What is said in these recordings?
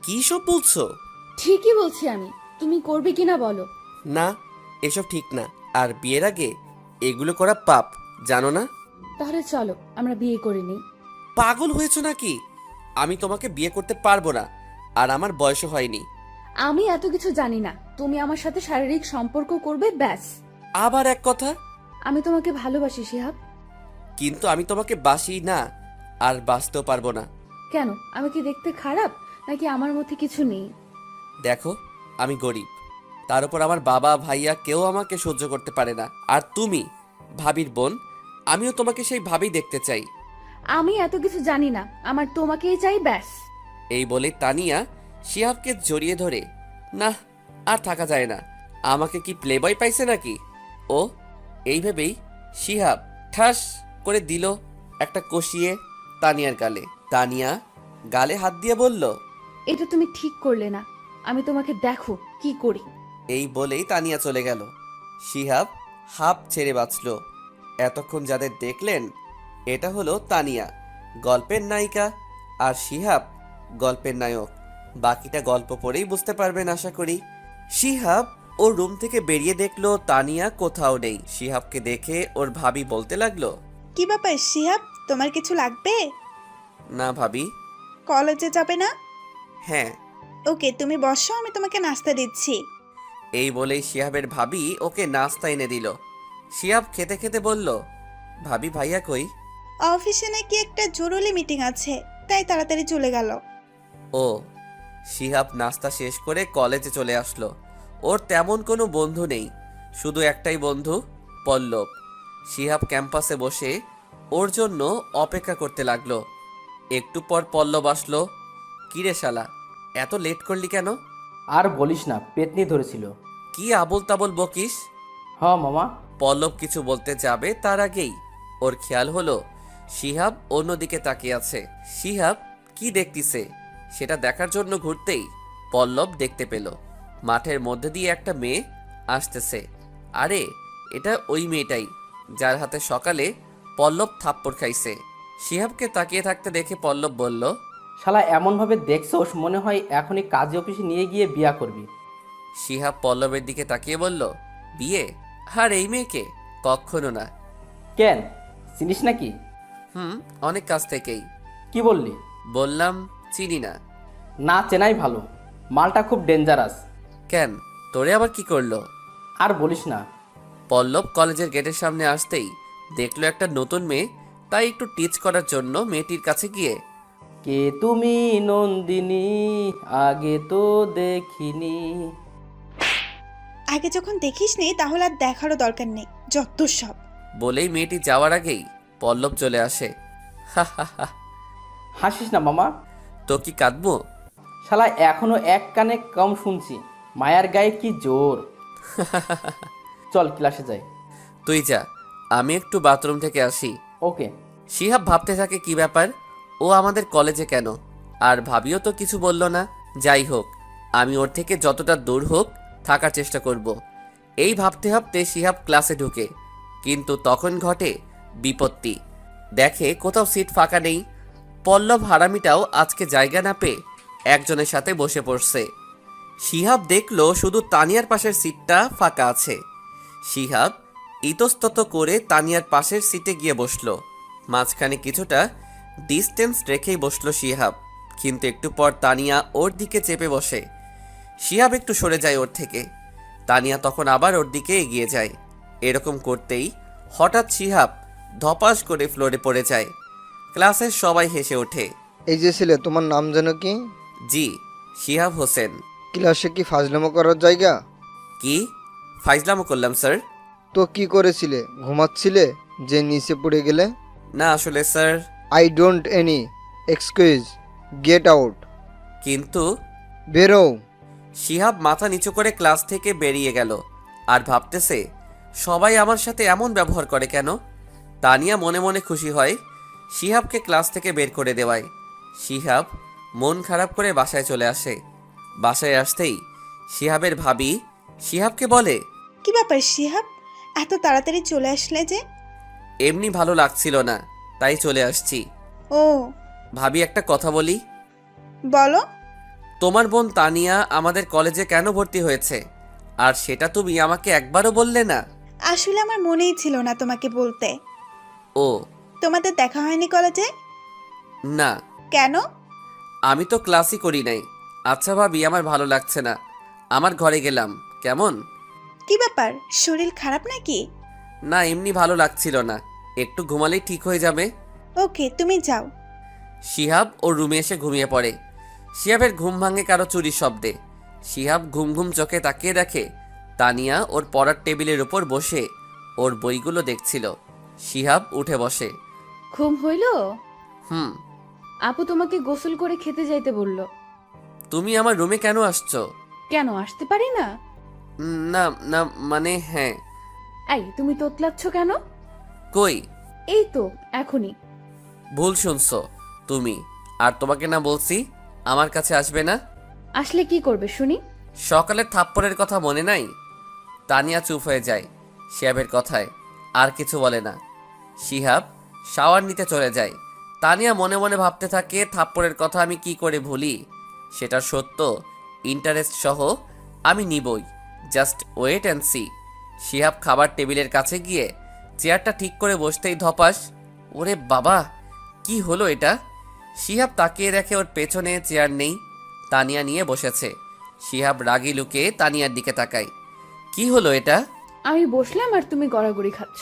কি সব বলছো? ঠিকই বলছি আমি। তুমি করবে কিনা বলো। না, এসব ঠিক না। আর বিয়ের আগে এগুলো করা পাপ, জানো না? তাহলে চলো আমরা বিয়ে করে নিই। পাগল হয়েছো নাকি? আমি তোমাকে বিয়ে করতে পারবো না, আর আমার বয়সও হয়নি। আমি এত কিছু জানি না। তুমি আমার সাথে শারীরিক সম্পর্ক করবে ব্যাস। আবার এক কথা। আমি তোমাকে ভালোবাসি শিহাব। কিন্তু আমি তোমাকে বাসি না, আর বাসতেও পারবো না। কেন? আমি কি দেখতে খারাপ, নাকি আমার মধ্যে কিছু নেই? দেখো, আমি গরিব, তার উপর আমার বাবা ভাইয়া কেউ আমাকে সহ্য করতে পারে না। আর তুমি ভাবির বোন, আমিও তোমাকে সেই ভাবেই দেখতে চাই। আমি এত কিছু জানি না, আমার তোমাকেই চাই ব্যাস। এই বলে তানিয়া শিহাবকে জড়িয়ে ধরে, না আর থাকা যায় না, আমাকে কি প্লেবয় পাইছে নাকি ও। এই ভেবেই শিহাব ঠাস করে দিল একটা কষিয়ে তানিয়ার গালে। তানিয়া গালে হাত দিয়ে বলল, এটা তুমি ঠিক করলে না। আমি তোমাকে দেখো কি করি। এই বলেই তানিয়া চলে গেল। শিহাব হাঁপ ছেড়ে বাঁচল। এতক্ষণ যাদের দেখলেন, এটা হলো তানিয়া, গল্পের নায়িকা, আর শিহাব গল্পের নায়ক। বাকিটা গল্প পড়েই বুঝতে পারবেন আশা করি। শিহাব ওর রুম থেকে বেরিয়ে দেখলো তানিয়া কোথাও নেই। শিহাবকে দেখে ওর ভাবি বলতে লাগলো, কি ব্যাপার শিহাব, তোমার কিছু লাগবে? না ভাবি। কলেজে যাবে না? হ্যাঁ। ওকে, তুমি বসো, আমি তোমাকে নাস্তা দিচ্ছি। এই বলেই শিহাবের ভাবি ওকে নাস্তা এনে দিল। শিহাব খেতে খেতে বলল, ভাবি ভাইয়া কই? অফিসে নাকি একটা জরুরি মিটিং আছে, তাই তাড়াতাড়ি চলে গেল। ও। শিহাব নাস্তা শেষ করে কলেজে চলে আসলো। ওর তেমন কোনো বন্ধু নেই, শুধু একটাই বন্ধু, পল্লব। শিহাব ক্যাম্পাসে বসে ওর জন্য অপেক্ষা করতে লাগলো। একটু পর পল্লব আসলো। কিরে শালা, এত লেট করলি কেন? আর বলিস না, পেতনি ধরেছিল। কি আবোল তাবোল বকিস? হ মামা। পল্লব কিছু বলতে যাবে তার আগেই ওর খেয়াল হলো শিহাব অন্যদিকে তাকিয়ে আছে। শিহাব কি দেখতিছে সেটা দেখার জন্য ঘুরতেই পল্লব দেখতে পেল মাঠের মধ্যে দিয়ে একটা মেয়ে আসতেছে। আরে, এটা ওই মেয়েটাই যার হাতে সকালে পল্লব থাপ্পড় খাইছে। শিহাবকে তাকিয়ে থাকতে দেখে পল্লব বলল, শালা এমনভাবে দেখছোস মনে হয় এখনই কাজী অফিসে নিয়ে গিয়ে বিয়া করবি। শিহাব পল্লবের দিকে তাকিয়ে বলল, বিয়ে? আর এই মেয়েকে? কখনো না। কেন, চিনিস নাকি? অনেক কাছ থেকেই। কি বললি? বললাম চিনি না। না চেনাই ভালো, মালটা খুব ডেঞ্জারাস। কেন, তোরে আবার কি করলো? আর বলিস না। পল্লব কলেজের গেটের সামনে আসতেই দেখলো একটা নতুন মেয়ে, তাই একটু টিচ করার জন্য মেয়েটির কাছে গিয়ে, কে তুমি নন্দিনী, আগে তো দেখিনি। আগে যখন দেখিসনি তাহলে আর দেখারও দরকার নেই, যত সব। বলেই মেয়েটি যাওয়ার আগেই পল্লব চলে আসে। হা হা হা। হাসিস না মামা। তো কি কাঁদবো? শালা এখনো এক কানে কম শুনছি, মায়ার গায়ে কি জোর। চল ক্লাসে যাই। তুই যা, আমি একটু বাথরুম থেকে আসি। ওকে। শিহাব ভাবতে থাকে কি ব্যাপার, ও আমাদের কলেজে কেন? আর ভাবিও তো কিছু বলল না। যাই হোক, আমি ওর থেকে যতটা দূর হোক থাকার চেষ্টা করব। এই ভাবতে ভাবতে শিহাব ক্লাসে ঢুকে, কিন্তু তখন ঘটে বিপত্তি। দেখে কোথাও সিট ফাঁকা নেই। পল্লব হারামিটাও আজকে জায়গা না পেয়ে একজনের সাথে বসে পড়ছে। শিহাব দেখলো শুধু তানিয়ার পাশের সিটটা ফাঁকা আছে। শিহাব ইতস্তত করে তানিয়ার পাশের সিটে গিয়ে বসলো। মাঝখানে কিছুটা ডিস্টেন্স রেখেই বসলো শিহাব, কিন্তু একটু পর তানিয়া ওর দিকে চেপে বসে। শিহাব একটু সরে যায় ওর থেকে। তানিয়া তখন আবার ওর দিকে এগিয়ে যায়। এরকম করতেই হঠাৎ শিহাব ধপাস করে ফ্লোরে পড়ে যায়। ক্লাসের সবাই হেসে ওঠে। এই যে ছেলে, তোমার নাম যেন কি? জি, শিহাব হোসেন। ক্লাসে কি ফাজলামো করার জায়গা? কি ফাইজলামো করলাম স্যার? তো কি করেছিলে? ঘুমাচ্ছিলে যে নিচে পড়ে গেলে? না আসলে sir. I don't any excuse, get out. কিন্তু বেরো। শিহাব মাথা নিচু করে ক্লাস থেকে বেরিয়ে গেল। আর ভাবতেছে সবাই আমার সাথে এমন ব্যবহার করে কেন। তানিয়া মনে মনে খুশি হয় শিহাবকে ক্লাস থেকে বের করে দেওয়ায়। শিহাব মন খারাপ করে বাসায় চলে আসে। বাসায় আসতেই শিহাবের ভাবি শিহাবকে বলে, কি ব্যাপার শিহাব, এত তাড়াতাড়ি চলে আসলে যে? এমনি ভালো লাগছিল না, তাই চলে আসছি। ও। ভাবি একটা কথা বলি। বলো। তোমার বোন তানিয়া আমাদের কলেজে কেন ভর্তি হয়েছে, আর সেটা তুমি আমাকে একবারও বললে না? আসলে আমার মনেই ছিল না তোমাকে বলতে। ও তোমাদের দেখা হয়নি কলেজে? না, কেন? আমি তো ক্লাসই করি নাই। আচ্ছা ভাবি, আমার ভালো লাগছে না, আমার ঘরে গেলাম। কেমন? কি ব্যাপার, শরীর খারাপ নাকি? না, এমনি ভালো লাগছিল না, একটু ঘুমালেই ঠিক হয়ে যাবে। ওকে, তুমি যাও। শিহাব ওর রুমে এসে ঘুমিয়ে পড়ে। শিহাবের ঘুম ভাঙে কারো চুরির শব্দে। শিহাব ঘুম ঘুম চোখে তাকিয়ে দেখে তানিয়া ওর পড়ার টেবিলের উপর বসে ওর বইগুলো দেখছিল। শিহাব উঠে বসে। ঘুম হইল? হুম। আপু তোমাকে গোসল করে খেতে যাইতে বলল। তুমি আমার রুমে কেন আসছো? কেন আসতে পারি না? না না, মানে হ্যাঁ। এই তুমি তোতলাচ্ছ কেন? কই? এই তো এখনই। ভুল শুনছো তুমি। আর তোমাকে না বলছি আমার কাছে আসবে না? আসলে কি করবে শুনি? সকালের থাপ্পড়ের কথা মনে নাই? তানিয়া চুপ হয়ে যায় শিহাবের কথায়, আর কিছু বলে না। শিহাব শাওয়ার নিতে চলে যায়। তানিয়া মনে মনে ভাবতে থাকে, থাপ্পড়ের কথা আমি কি করে ভুলি, সেটা সত্য, ইন্টারেস্ট সহ আমি নিবই, just wait and see. Shihab খাবার টেবিলের কাছে গিয়ে চেয়ারটা ঠিক করে বসতেই ধপাস। ওরে বাবা, কি হলো এটা? শিহাব তাকিয়ে দেখে ওর পেছনে চেয়ার নেই, তানিয়া নিয়ে বসেছে। শিহাব রাগী লুকে তানিয়ার দিকে তাকায়। কি হলো এটা? আমি বসলাম আর তুমি গড়াগড়ি খাচ্ছ।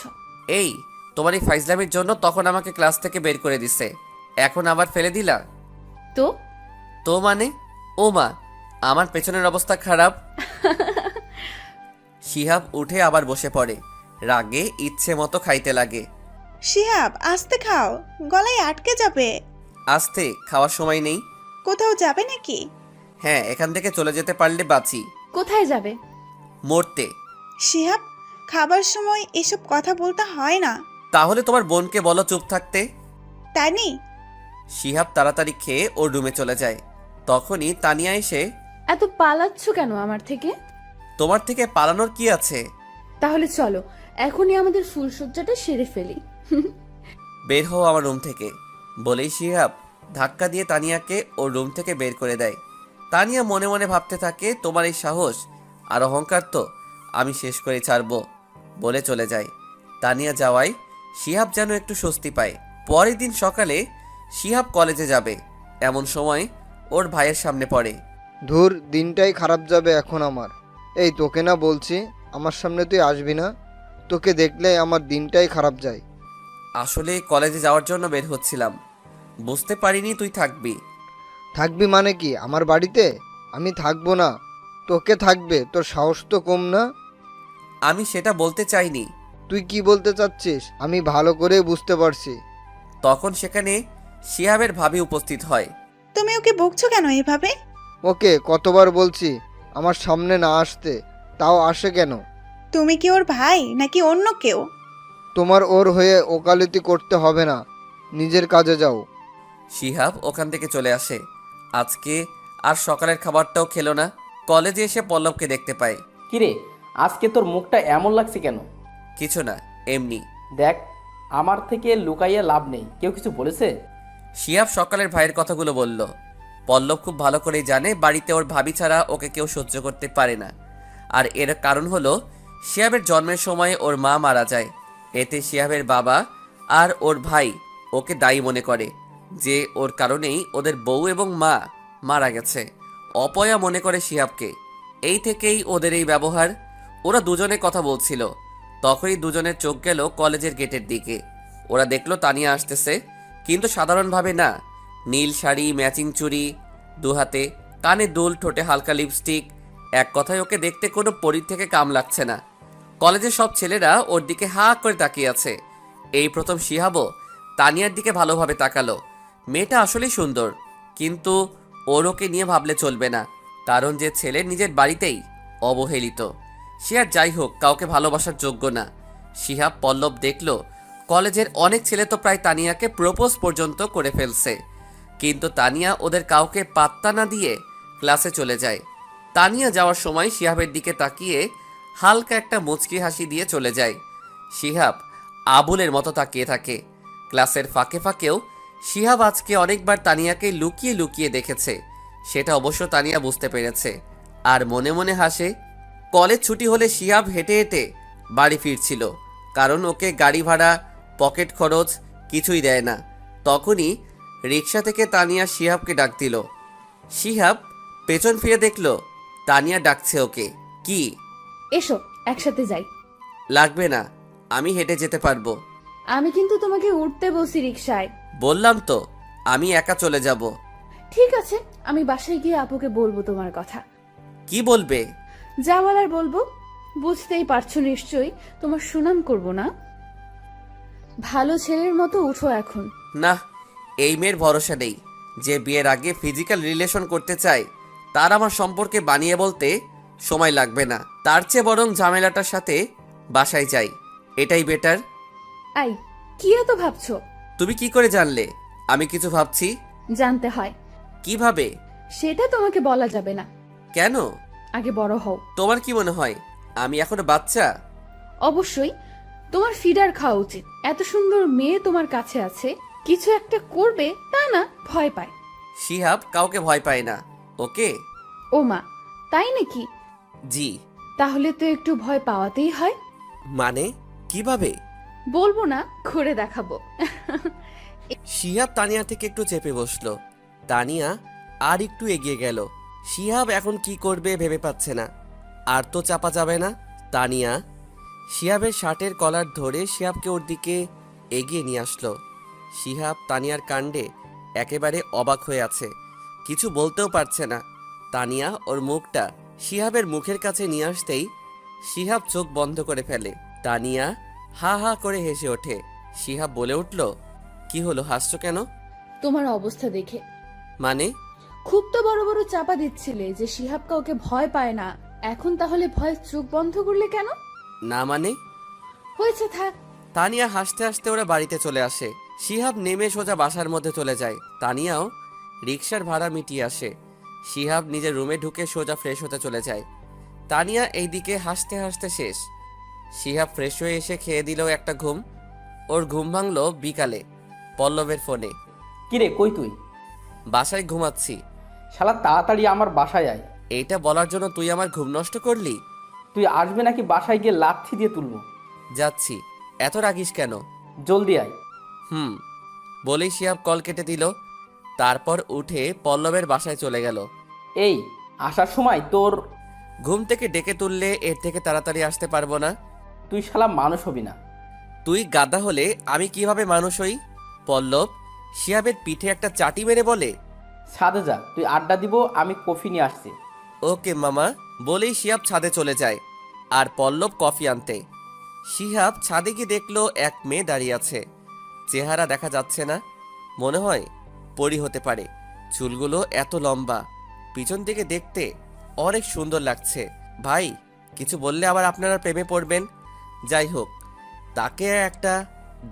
এই, তোমার এই ফাইজলামির জন্য তখন আমাকে ক্লাস থেকে বের করে দিছে, এখন আবার ফেলে দিলা? তো তো মানে? ও মা, আমার পেছনের অবস্থা খারাপ। শিহাব উঠে আবার বসে পড়ে, রাগে ইচ্ছে মতো খাইতে লাগে। শিহাব, আস্তে খাও, গলায় আটকে যাবে। আস্তে, খাওয়ার সময় নেই। কোথাও যাবে নাকি? হ্যাঁ, এখান থেকে চলে যেতে পারলে বাঁচি। কোথায় যাবে? মরতে। শিহাব, খাবার সময় এসব কথা বলতে হয় না। তাহলে তোমার বোনকে বলো চুপ থাকতে। তানি, শিহাব তাড়াতাড়ি খেয়ে ওর রুমে চলে যায়। তখনই তানিয়া এসে, এত পালাচ্ছ কেন আমার থেকে? তোমার থেকে পালানোর কি আছে? তাহলে চলো এখনই আমাদের ফুলসজ্জাটা সেরে ফেলি। বের হও আমার রুম থেকে, বলেই শিহাব ধাক্কা দিয়ে তানিয়াকে ওর রুম থেকে বের করে দেয়। তানিয়া মনে মনে ভাবতে থাকে, তোমার এই সাহস আর অহংকার তো আমি শেষ করে ছাড়বো, বলে চলে যায়। তানিয়া যাওয়ায় শিহাব যেন একটু স্বস্তি পায়। পরের দিন সকালে শিহাব কলেজে যাবে, এমন সময় ওর ভাইয়ের সামনে পড়ে। ধুর, দিনটাই খারাপ যাবে এখন আমার। এই তোকে না বলছি আমার সামনে তুই আসবি না, তোকে দেখলে আমার দিনটাই খারাপ যায়। আসলে কলেজে যাওয়ার জন্য বের হচ্ছিলাম, বুঝতে পারিনি তুই থাকবি। থাকবি মানে কি আমার বাড়িতে? আমি থাকবো না, তোকে থাকবে, তোর সাহস তো কম না। আমি সেটা বলতে চাইনি। তুই কি বলতে চাচ্ছিস আমি ভালো করে বুঝতে পারছি। তখন সেখানে শিহাবের ভাবি উপস্থিত হয়। তুমি ওকে বকছো কেন এভাবে? ওকে কতবার বলছি আমার সামনে না আসতে, তাও আসে কেন? তুমি কি ওর ভাই নাকি অন্য কেউ? তোমার ওর হয়ে ওকালতি করতে হবে না, নিজের কাজে যাও। শিহাব ওখান থেকে চলে আসে। আজকে আর সকালের খাবারটাও খেলো না। কলেজে এসে পল্লবকে দেখতে পায়। কিরে, আজকে তোর মুখটা এমন লাগছে কেন? কিছু না, এমনি। দেখ, আমার থেকে লুকাইয়া লাভ নেই, কেউ কিছু বলেছে? শিহাব সকালের ভাইয়ের কথাগুলো বলল। পল্লব খুব ভালো করেই জানে বাড়িতে ওর ভাবি ছাড়া ওকে কেউ সহ্য করতে পারে না। আর এর কারণ হলো শিহাবের জন্মের সময় ওর মা মারা যায়। এতে শিহাবের বাবা আর ওর ভাই ওকে দায়ী মনে করে যে ওর কারণেই ওদের বউ এবং মা মারা গেছে। অপয়া মনে করে শিহাবকে। এই থেকেই ওদের এই ব্যবহার। ওরা দুজনে কথা বলছিল, তখনই দুজনের চোখ গেল কলেজের গেটের দিকে। ওরা দেখলো তানিয়া আসতেছে, কিন্তু সাধারণভাবে না। নীল শাড়ি, ম্যাচিং চুড়ি, দুহাতে, কানে দুল, ঠোঁটে হালকা লিপস্টিক। এক কথায় ওকে দেখতে কোনো পরীর থেকে কাম লাগছে না। কলেজের সব ছেলেরা ওর দিকে হা করে তাকিয়ে আছে। এই প্রথম শিহাবও তানিয়ার দিকে ভালোভাবে তাকালো। মেয়েটা আসলেই সুন্দর, কিন্তু ওর ওকে নিয়ে ভাবলে চলবে না, কারণ যে ছেলে নিজের বাড়িতেই অবহেলিত, সে আর যাই হোক কাউকে ভালোবাসার যোগ্য না। শিহাব পল্লব দেখল কলেজের অনেক ছেলে তো প্রায় তানিয়াকে প্রপোজ পর্যন্ত করে ফেলছে, কিন্তু তানিয়া ওদের কাউকে পাত্তা না দিয়ে ক্লাসে চলে যায়। তানিয়া যাওয়ার সময় শিহাবের দিকে তাকিয়ে হালকা একটা মুচকি হাসি দিয়ে চলে যায়। শিহাব আবুলের মতো তাকিয়ে থাকে। ক্লাসের ফাঁকে ফাঁকেও শিহাব আজকে অনেকবার তানিয়াকে লুকিয়ে লুকিয়ে দেখেছে। সেটা অবশ্য তানিয়া বুঝতে পেরেছে আর মনে মনে হাসে। কলেজ ছুটি হলে শিহাব হেঁটে হেঁটে বাড়ি ফিরছিল, কারণ ওকে গাড়ি ভাড়া, পকেট খরচ কিছুই দেয় না। তখনই রিক্সা থেকে তানিয়া শিহাবকে ডাক দিল। শিহাব পেছন ফিরে দেখল তানিয়া ডাকছে ওকে। কি? এসো একসাথে যাই। লাগবে না, আমি হেঁটে যেতে পারবো। আমি কিন্তু তোমাকে উঠতে বসি রিক্সায়। বললাম তো আমি একা চলে যাব। ঠিক আছে, আমি বাসায় গিয়ে আপুকে বলবো তোমার কথা। কি বলবে? যা বলার বলবো। বুঝতেই পারছো নিশ্চয়ই, তোমার সুনাম করব না? ভালো ছেলের মতো উঠো এখন। না, এই মেয়ের ভরসা নেই। যে বিয়ের আগে ফিজিক্যাল রিলেশন করতে চায় তার আমার সম্পর্কে বানিয়ে বলতে সময় লাগবে না। তার চেয়ে বরং ঝামেলাটার সাথে বাসায় যাই, এটাই বেটার। আই, কি এত ভাবছো? তুমি কি করে জানলে আমি কিছু ভাবছি? জানতে হয়। কিভাবে? সেটা তোমাকে বলা যাবে না। কেন? আগে বড় হও। তোমার কি মনে হয় আমি এখনো বাচ্চা? অবশ্যই তোমার ফিডার খাওয়া উচিত। এত সুন্দর মেয়ে তোমার কাছে আছে, কিছু একটা করবে তা না ভয় পায়। শিহাব কাউকে ভয় পায় না। ওকে? ও মা, তাই নাকি? জি। তাহলে তো একটু ভয় পাওয়াতেই হয়। মানে কিভাবে? বলবো না, করে দেখাবো। শিহাব তানিয়া থেকে একটু চেপে বসলো। তানিয়া আর একটু এগিয়ে গেল। শিহাব এখন কি করবে ভেবে পাচ্ছে না। আর তো চাপা যাবে না। তানিয়া শিহাবের শার্টের কলার ধরে শিহাবকে ওর দিকে এগিয়ে নিয়ে আসলো। শিহাব তানিয়ার কাণ্ডে একেবারে অবাক হয়ে আছে, কিছু বলতেও পারছে না। তানিয়া ওর মুখটা শিহাবের মুখের কাছে নিয়ে আসতেই শিহাব চোখ বন্ধ করে ফেলে। তানিয়া হা হা করে হেসে ওঠে। শিহাব বলে উঠল, কি হলো, হাসছো কেন? তোমার অবস্থা দেখে। মানে? খুব তো বড় বড় চাপা দিচ্ছিলে যে শিহাব কাউকে ভয় পায় না, এখন তাহলে ভয় চোখ বন্ধ করলে কেন? না মানে? হয়েছে, থাক। তানিয়া হাসতে হাসতে ওরা বাড়িতে চলে আসে। শিহাব নেমে সোজা বাসার মধ্যে চলে যায়। তানিয়াও রিক্সার ভাড়া মিটিয়ে আসে। শিহাব নিজের রুমে ঢুকে সোজা ফ্রেশ হতে চলে যায়। তানিয়া এইদিকে হাসতে হাসতে শেষ। শিহাব ফ্রেশ হয়ে এসে খেয়ে দিল একটা ঘুম। ওর ঘুম ভাঙলো বিকালে পল্লবের ফোনে। কিরে কই তুই? বাসায় ঘুমাচ্ছি। শালা তাড়াতাড়ি আমার বাসায় আয়। এইটা বলার জন্য তুই আমার ঘুম নষ্ট করলি? তুই আসবে নাকি বাসায় গিয়ে লাথি দিয়ে তুলবো? যাচ্ছি। এত রাগিস কেন? জলদি আয়। বলেই শিহাব কল কেটে দিল। তারপর উঠে পল্লবের বাসায় চলে গেল। এই আসার সময় তোর... ঘুম থেকে ডেকে তুললে এর থেকে তাড়াতাড়ি আসতে পারবো না। তুই শালা মানুষ হবি না। তুই গাধা হলে আমি কিভাবে মানুষ হই? পল্লব শিহাবের পিঠে একটা চাটি মেরে বলে। ছাদে যা, তুই আড্ডা দিব, আমি কফি নিয়ে আসছি। ওকে মামা। বলেই শিহাব ছাদে চলে যায় আর পল্লব কফি আনতে। শিহাব ছাদে গিয়ে দেখলো এক মেয়ে দাঁড়িয়ে আছে। চেহারা দেখা যাচ্ছে না, মনে হয় পরী হতে পারে। চুলগুলো এত লম্বা, পিছন থেকে দেখতে অনেক সুন্দর লাগছে। ভাই কিছু বললে আবার আপনারা প্রেমে পড়বেন। যাই হোক, তাকে একটা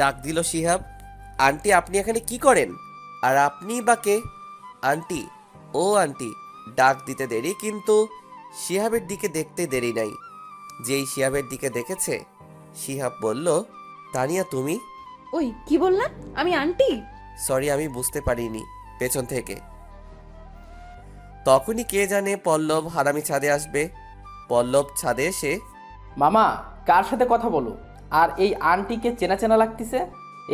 ডাক দিল শিহাব। আন্টি আপনি এখানে কি করেন? আর আপনি বা কে? আন্টি? ও আন্টি। ডাক দিতে দেরি, কিন্তু শিহাবের দিকে দেখতে দেরি নাই। যেই শিহাবের দিকে দেখেছে, শিহাব বলল, তানিয়া তুমি? ওই কি বললাম? আমি আন্টি? সরি, আমি বুঝতে পারিনি পেছন থেকে। তখনই কে জানে পল্লব হারামি ছাদে আসবে। পল্লব ছাদে এসে, মামা কার সাথে কথা বলো? আর এই আন্টিকে চেনা চেনা লাগতেছে,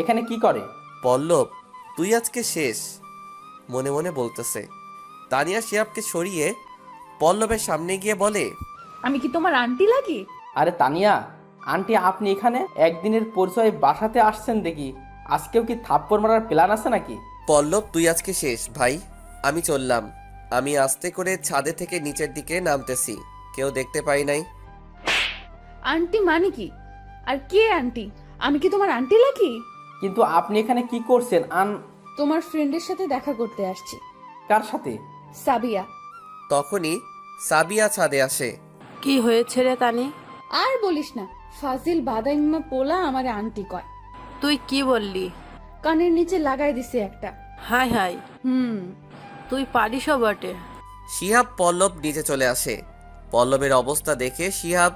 এখানে কি করে? পল্লব তুই আজকে শেষ, মনে মনে বলতেছে। তানিয়া শিহাবকে সরিয়ে পল্লবের সামনে গিয়ে বলে, আমি কি তোমার আন্টি লাগি? আরে তানিয়া আন্টি, আপনি এখানে একদিনের পরিচয়ে বাসাতে আসছেন দেখি, আজকেও কি থাপ্পড় মারার প্ল্যান আছে নাকি? পল্লব তুই আজকে শেষ ভাই, আমি চললাম। আমি আস্তে করে ছাদে থেকে নিচের দিকে নামতেছি, কেউ দেখতে পাই নাই। আন্টি মানে কি? আর কে আন্টি? আমি কি তোমার আন্টি লাগি? কিন্তু আপনি এখানে কি করছেন? তোমার ফ্রেন্ডের সাথে দেখা করতে আসছি। কার সাথে? সাবিয়া। তখনই সাবিয়া ছাদে আসে। কি হয়েছে রে তানি? আর বলিস না, ফাজিল বাদাইম্মা পোলা আমার আন্টি কয়। তুই কি বললি? কানের নিচে লাগাই দিছে একটা। হাই হাই, তুই পারিসও বটে। শিহাব পল্লব নিচে চলে আসে। পল্লবের অবস্থা দেখে শিহাব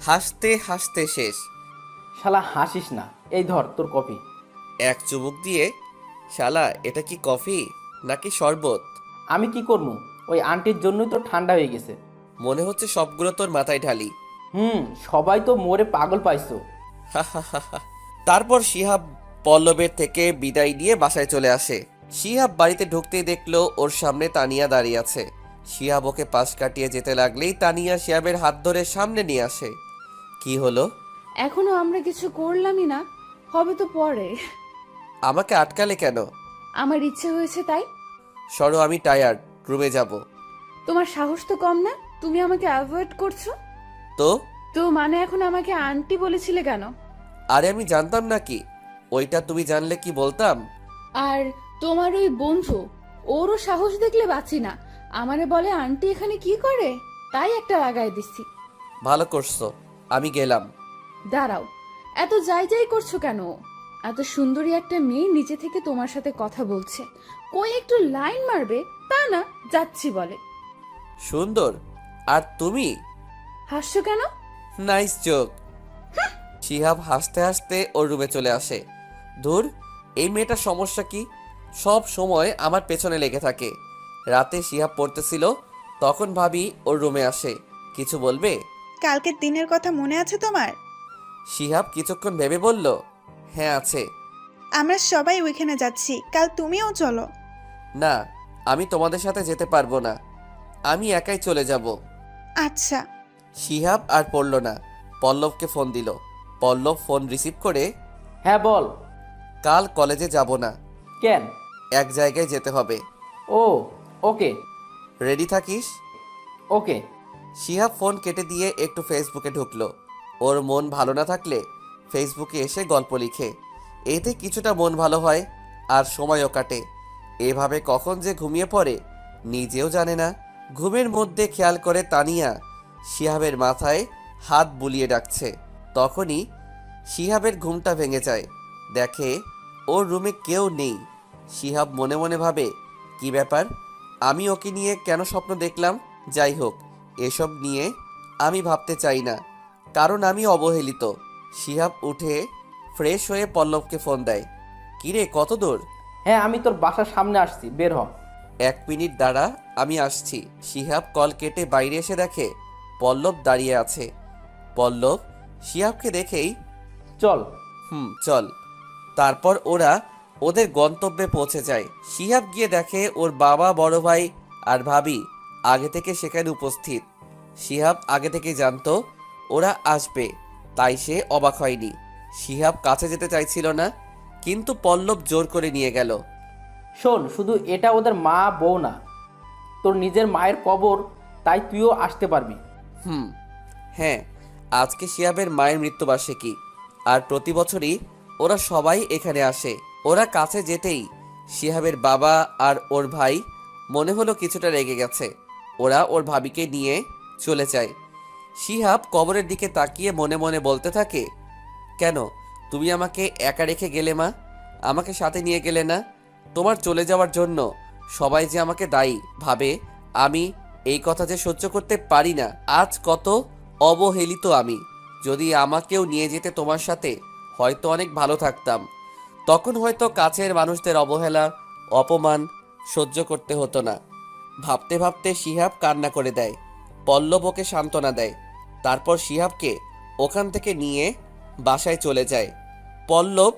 হাসতে হাসতে শেষ। শালা হাসিস না, এই ধর তোর কফি। এক চুমুক দিয়ে, শালা এটা কি কফি নাকি শরবত? আমি কি করবো? ওই আন্টির জন্যই তো ঠান্ডা হয়ে গেছে। মনে হচ্ছে সবগুলো তোর মাথায় ঢালি। সবাই তো মোরে পাগল পাইছো। তারপর শিহাব পল্লবের থেকে বিদায় নিয়ে বাসায় চলে আসে। শিহাব বাড়িতে ঢুকতেই দেখলো ওর সামনে তানিয়া দাঁড়িয়ে আছে। শিহাব ওকে পাশ কাটিয়ে যেতে লাগলেই তানিয়া শিহাবের হাত ধরে সামনে নিয়ে আসে। কি হলো? এখনো আমরা কিছু করলামই না, হবে তো পরে। আমাকে আটকালে কেন? আমার ইচ্ছে হয়েছে তাই। সরো, আমি টায়ার্ড, রুমে যাব। তোমার সাহস তো কম না, তুমি আমাকে অ্যাভয়েড করছো। তো তো মানে এখন আমাকে আন্টি বলেছিলে কেন? আরে আমি জানতাম নাকি? ওইটা তুমি জানলে কি বলতাম? আর তোমার ওই বন্ধু, ওরও সাহস দেখলে বাঁচি না, আমারে বলে আন্টি এখানে কি করে, তাই একটা লাগাই দিচ্ছি। ভালো করছো, আমি গেলাম। দাঁড়াও, এত যাই যাই করছো কেন? এত সুন্দরী একটা মেয়ে নিচে থেকে তোমার সাথে কথা বলছে, কই একটু লাইন মারবে, তা না যাচ্ছি বলে। সুন্দর? আর তুমি? হাসছো কেন? Nice joke. শিহাব হাসতে হাসতে ওর রুমে চলে আসে। ধুর, এই মেয়েটার সমস্যা কি? সব সময় আমার পেছনে লেগে থাকে। রাতে শিহাব পড়তেছিল, তখন ভাবি ওর রুমে আসে। কিছু বলবে? কালকের দিনের কথা মনে আছে তোমার? শিহাব কিছুক্ষণ ভেবে বলল, হ্যাঁ আছে। আমরা সবাই ওইখানে যাচ্ছি, কাল তুমিও চলো। না, আমি তোমাদের সাথে যেতে পারবো না, আমি একাই চলে যাব। আচ্ছা। শিহাব আর পড়ল না, পল্লবকে ফোন দিল। পল্লব ফোন রিসিভ করে, হ্যাঁ বল। কাল কলেজে যাব না, কেন? এক জায়গায় যেতে হবে। ও ওকে। রেডি থাকিস? ওকে। শিহাব ফোন কেটে দিয়ে একটু ফেসবুকে ঢুকলো। ওর মন ভালো না থাকলে ফেসবুকে এসে গল্প লিখে, এতে কিছুটা মন ভালো হয় আর সময়ও কাটে। এভাবে কখন যে ঘুমিয়ে পড়ে নিজেও জানে না। ঘুমের মধ্যে খেয়াল করে তানিয়া শিহাবের মাথায় হাত বুলিয়ে ডাকছে। তখনই শিহাবের ঘুমটা ভেঙে যায়, দেখে ওর রুমে কেউ নেই। শিহাব মনে মনে ভাবে, কি ব্যাপার, আমি ওকে নিয়ে কেন স্বপ্ন দেখলাম? যাই হোক, এসব নিয়ে আমি ভাবতে চাই না, কারণ আমি অবহেলিত। শিহাব উঠে ফ্রেশ হয়ে পল্লবকে ফোন দেয়। কিরে, কত দূর? হ্যাঁ আমি তোর বাসার সামনে আসছি, বের হ। 1 মিনিট দাঁড়া, আমি আসছি। শিহাব কল কেটে বাইরে এসে দেখে পল্লব দাঁড়িয়ে আছে। পল্লব শিহাবকে দেখেই, চল। চল। তারপর ওরা ওদের গন্তব্যে পৌঁছে যায়। শিহাব গিয়ে দেখে ওর বাবা, বড় ভাই আর ভাবি আগে থেকে সেখানে উপস্থিত। শিহাব আগে থেকে জানতো ওরা আসবে, তাই সে অবাক হয়নি। শিহাব কাছে যেতে চাইছিল না, কিন্তু পল্লব জোর করে নিয়ে গেল। শোন, শুধু এটা ওদের মা বউ না, তোর নিজের মায়ের কবর, তাই তুইও আসতে পারবি। হ্যাঁ, আজকে শিহাবের মায়ের মৃত্যুবার্ষিকী, আর প্রতি বছরই ওরা সবাই এখানে আসে। ওরা কাছে যেতেই শিহাবের বাবা আর ওর ভাই মনে হলো কিছুটা রেগে গেছে। ওরা ওর ভাবিকে নিয়ে চলে যায়। শিহাব কবরের দিকে তাকিয়ে মনে মনে বলতে থাকে, কেন তুমি আমাকে একা রেখে গেলে মা? আমাকে সাথে নিয়ে গেলে না? তোমার চলে যাওয়ার জন্য সবাই যে আমাকে দায়ী ভাবে, আমি এই কথা যে সহ্য করতে পারি না। আজ কত অবহেলিত আমি। যদি আমাকেও নিয়ে যেতে তোমার সাথে, হয়তো অনেক ভালো থাকতাম। তখন হয়তো কাছের মানুষদের অবহেলা, অপমান সহ্য করতে হতো না। ভাবতে ভাবতে শিহাব কান্না করে দেয়। পল্লব ওকে সান্ত্বনা দেয়। তারপর শিহাবকে ওখান থেকে নিয়ে বাসায় চলে যায়। পল্লব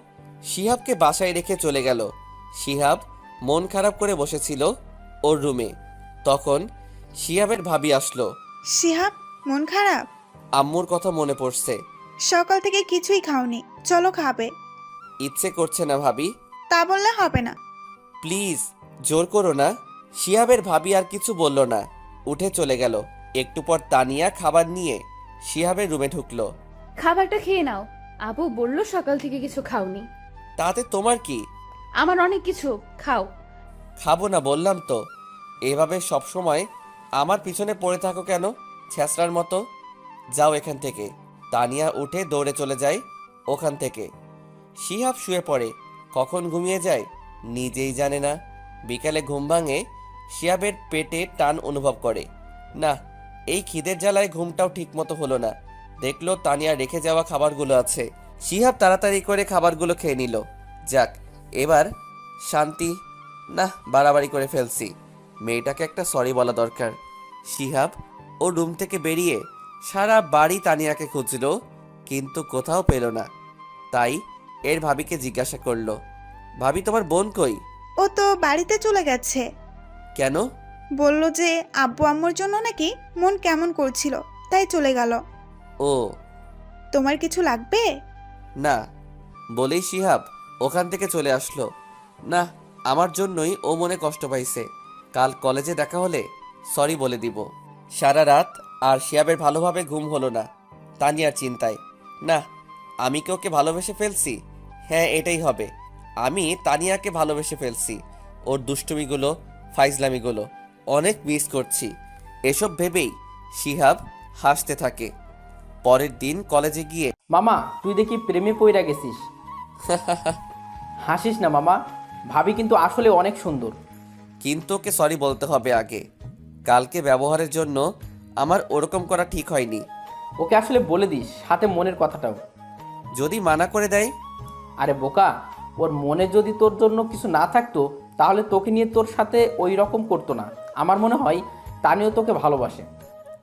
শিহাবকে বাসায় রেখে চলে গেল। শিহাব মন খারাপ করে বসেছিল ওর রুমে। তখন শিহাবের ভাবি আসলো। শিহাব, মন খারাপ? আম্মুর কথা মনে পড়ছে। সকাল থেকে কিছুই খাওনি, চলো খাবে। ইচ্ছে করছে না ভাবি। তা বললে হবে না। প্লিজ, জোর করো না। শিহাবের ভাবি আর কিছু বলল না, উঠে চলে গেল। একটু পর তানিয়া খাবার নিয়ে শিহাবের রুমে ঢুকলো। খাবারটা খেয়ে নাও, আপু বললো সকাল থেকে কিছু খাওনি। তাতে তোমার কি? আমার অনেক কিছু, খাও। খাবো না বললাম তো। এভাবে সব সময় আমার পিছনে পড়ে থাকো কেন, ছ্যাঁচড়ার মতো? যাও এখান থেকে। তানিয়া উঠে দৌড়ে চলে যায় ওখান থেকে। শিহাব শুয়ে পড়ে, কখন ঘুমিয়ে যায় নিজেই জানে না। বিকালে ঘুম ভাঙে, শিহাবের পেটে টান অনুভব করে। না, এই খিদের জ্বালায় ঘুমটাও ঠিকমতো হলো না। দেখলো তানিয়া রেখে যাওয়া খাবারগুলো আছে। শিহাব তাড়াতাড়ি করে খাবারগুলো খেয়ে নিল। যাক, এবার শান্তি। না, বাড়াবাড়ি করে ফেলছি। মেয়েটাকে একটা সরি বলা দরকার। শিহাব ও রুম থেকে বেরিয়ে সারা বাড়ি তানিয়াকে খুঁজলো, কিন্তু কোথাও পেল না। তাই এর ভাবিকে জিজ্ঞাসা করলো, ভাবি তোমার বোন কই? ও তো বাড়িতে চলে গেছে। কেন? বলল যে আব্বু আম্মুর জন্য নাকি মন কেমন করছিল, তাই চলে গেল। ও তোমার কিছু লাগবে? না বলেই শিহাব ওখান থেকে চলে আসলো। না, আমার জন্যই ও মনে কষ্ট পাইছে। কাল কলেজে দেখা হলে সরি বলে দিব। সারা রাত আর শিহাবের ভালোভাবে ঘুম হলো না তানিয়ার চিন্তায়। না, আমি কি ওকে ভালোবেসে ফেলছি? হ্যাঁ, এটাই হবে। আমি তানিয়াকে ভালোবেসে ফেলছি। ওর দুষ্টুমিগুলো, ফাইজলামিগুলো অনেক মিস করছি। এসব ভেবেই শিহাব হাসতে থাকে। পরের দিন কলেজে গিয়ে মামা তুই দেখি প্রেমে পইরা গেছিস। হাসিস না মামা, ভাবি কিন্তু আসলে অনেক সুন্দর। কিন্তু ওকে সরি বলতে হবে আগে। কালকে ব্যবহারের জন্য আমার ওরকম করা ঠিক হয়নি। ওকে আসলে বলে দিস, সাথে মনের কথাটাও। যদি মানা করে দেয়? আরে বোকা, ওর মনে যদি তোর জন্য কিছু না থাকতো তাহলে তোকে নিয়ে তোর সাথে ওই রকম করতো না। আমার মনে হয় তানিও তোকে ভালোবাসে।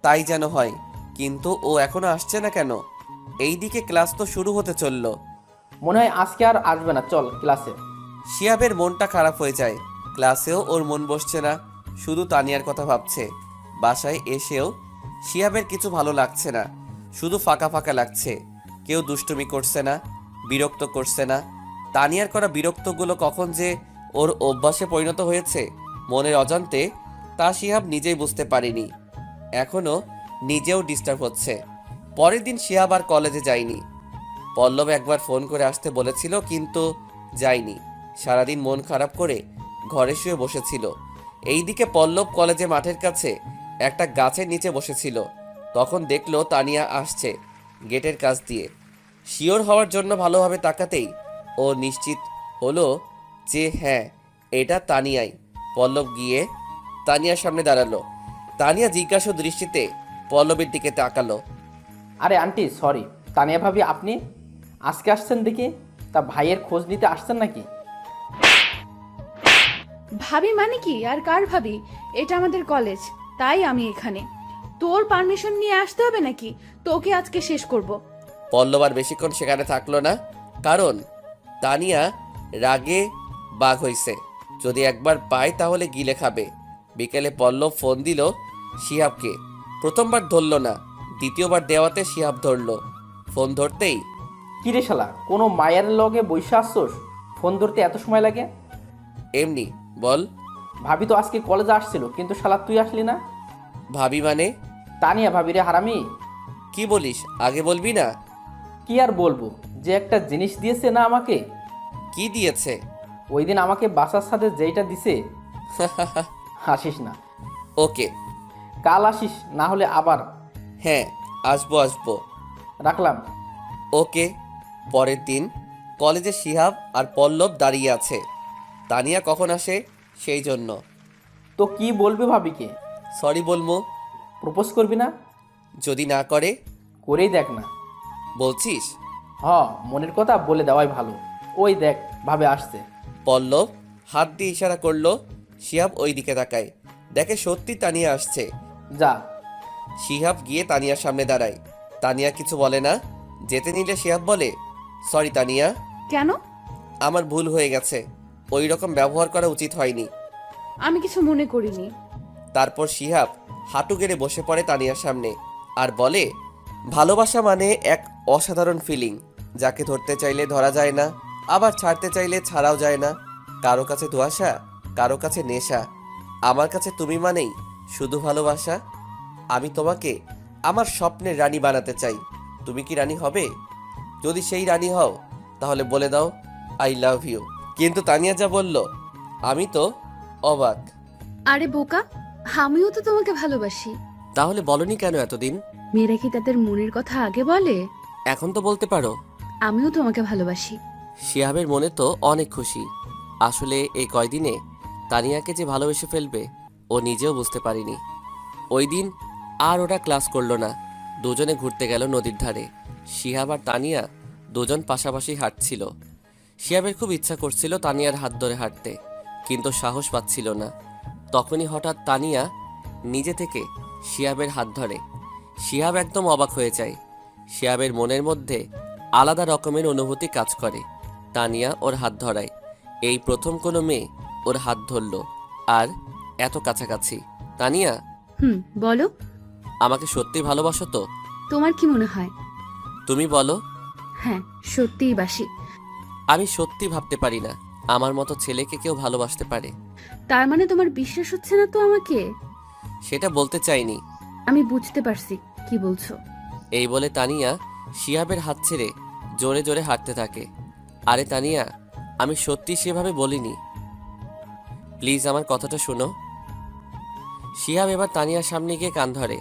তাই যেন হয়, কিন্তু ও এখনো আসছে না কেন? এইদিকে ক্লাস তো শুরু হতে চললো। মনে হয় আজকে আর আসবে না, চল ক্লাসে। শিয়াবের মনটা খারাপ হয়ে যায়। ক্লাসেও ওর মন বসছে না, শুধু তানিয়ার কথা ভাবছে। বাসায় এসেও শিয়াবের কিছু ভালো লাগছে না, শুধু ফাঁকা ফাঁকা লাগছে। কেউ দুষ্টুমি করছে না, বিরক্ত করছে না। তানিয়ার করা বিরক্তগুলো কখন যে ওর অভ্যাসে পরিণত হয়েছে মনের অজান্তে, তা শিহাব নিজেই বুঝতে পারেনি। এখনও নিজেও ডিস্টার্ব হচ্ছে। পরের দিন শিহাব আর কলেজে যায়নি। পল্লব একবার ফোন করে আসতে বলেছিল, কিন্তু যায়নি। সারাদিন মন খারাপ করে ঘরে শুয়ে বসেছিল। এইদিকে পল্লব কলেজে মাঠের কাছে একটা গাছের নিচে বসেছিল। তখন দেখলো তানিয়া আসছে গেটের কাছ দিয়ে। শিওর হওয়ার জন্য ভালোভাবে তাকাতেই ও নিশ্চিত হলো যে হ্যাঁ, এটা তানিয়াই। পল্লব গিয়ে তানিয়ার সামনে দাঁড়ালো। তানিয়া জিজ্ঞাসা দৃষ্টিতে পল্লবের দিকে তাকালো। আরে আন্টি সরি, তানিয়া ভাবি আপনি আজকে আসছেন দেখি, তা ভাইয়ের খোঁজ নিতে আসছেন নাকি? ভাবি মানে কি আর কার ভাবি? এটা আমাদের কলেজ, তাই আমি এখানে। তোর পারমিশন নিয়ে আসতে হবে নাকি? তোকে আজকে শেষ করব। পল্লব আর বেশিক্ষণ সেখানে থাকলো না, কারণ তানিয়া রাগে বাঘ হইছে। যদি একবার পায় তাহলে গিলে খাবে। বিকেলে পল্লব ফোন দিল শিহাবকে। প্রথমবার ধরল না, দ্বিতীয়বার দেওয়াতে শিহাব ধরল। ফোন ধরতেই, কিরে শালা, কোনো মায়ের লগে বইসা আসছোস? ফোন ধরতে এত সময় লাগে? এমনি বল। ভাবি তো আজকে কলেজে আসছিল, কিন্তু শালা তুই আসলি না। ভাবি মানে? তানিয়া ভাবি রে হারামি। কি বলিস, আগে বলবি না? কি আর বলবো, যে একটা জিনিস দিয়েছে না আমাকে। কি দিয়েছে? ওই দিন আমাকে বাসার সাথে যেইটা দিছে। হাসিস না। ওকে। কাল আসিস, না হলে আবার। হ্যাঁ, আসবো আসবো। রাখলাম। ওকে। পরের দিন কলেজে শিহাব আর পল্লব দাঁড়িয়ে আছে। তানিয়া কখন আসে সেই জন্য। তো কি বলবি ভাবিকে? সরি বলবো। প্রপোজ করবি না? যদি না করে? করেই দেখ না। বলছিস? হ, মনের কথা বলে দেওয়াই ভালো। ওই দেখ ভাবে আসছে। পল্লব হাত দিয়ে ইশারা করলো। শিহাব ওই দিকে তাকায়, দেখে সত্যি তানিয়া আসছে। যা। শিহাব গিয়ে তানিয়ার সামনে দাঁড়ায়। তানিয়া কিছু বলে না। যেতে নিলে শিহাব বলে, সরি তানিয়া, কেন? আমার ভুল হয়ে গেছে। ওই রকম ব্যবহার করা উচিত হয়নি। আমি কিছু মনে করিনি। তারপর শিহাব হাঁটু গেড়ে বসে পড়ে তানিয়ার সামনে আর বলে, ভালোবাসা মানে এক অসাধারণ ফিলিং, যাকে ধরতে চাইলে ধরা যায় না, আবার ছাড়তে চাইলে ছাড়াও যায় না। কারো কাছে ধোঁয়াশা, কারো কাছে নেশা। আমার কাছে তুমি মানেই শুধু ভালোবাসা। আমি তোমাকে আমার স্বপ্নের রানী বানাতে চাই। তুমি কি রানী হবে? যদি সেই রানী হও তাহলে বলে দাও আই লাভ ইউ। কিন্তু তানিয়া যা বলল, আমি তো অবাক। আরে বোকা, আমিও তো তোমাকে ভালোবাসি। তাহলে বলনি কেন এতদিন? মেয়েরা কি তাদের মনের কথা আগে বলে? এখন তো বলতে পারো। আমিও তোমাকে ভালোবাসি। শিহাবের মনে তো অনেক খুশি। আসলে এই কয়দিনে তানিয়াকে যে ভালোবেসে ফেলবে ও নিজেও বুঝতে পারিনি। ওই দিন আর ওরা ক্লাস করলো না, দুজনে ঘুরতে গেল নদীর ধারে। শিহাব আর তানিয়া দুজন পাশাপাশি হাঁটছিল। শিহাবের খুব ইচ্ছা করছিল তানিয়ার হাত ধরে হাঁটতে, কিন্তু সাহস পাচ্ছিল না। তখনই হঠাৎ তানিয়া নিজে থেকে শিহাবের হাত ধরে। শিহাব একদম অবাক হয়ে যায়। শিহাবের মনের মধ্যে আলাদা রকমের অনুভূতি কাজ করে। তানিয়া ওর হাত ধরায়। এই প্রথম কোনো মেয়ে ওর হাত ধরল, আর এত কাছাকাছি। তানিয়া, বলো। আমাকে সত্যি ভালোবাসো তো? তোমার কি মনে হয়? তুমি বলো। হ্যাঁ, সত্যিই বাসি। আমি সত্যি ভাবতে পারি না আমার মতো ছেলেকে কেউ ভালোবাসতে পারে। তার মানে তোমার বিশ্বাস হচ্ছে না তো আমাকে? সেটা বলতে চাইনি। আমি বুঝতে পারছি কি বলছো। এই বলে তানিয়া শিহাবের হাত ছেড়ে জোরে জোরে হাঁটতে থাকে। আরে তানিয়া, আমি সত্যি সেভাবে বলিনি, প্লিজ আমার কথাটা শোনো। শিহাব এবার তানিয়ার সামনে গিয়ে কান ধরে।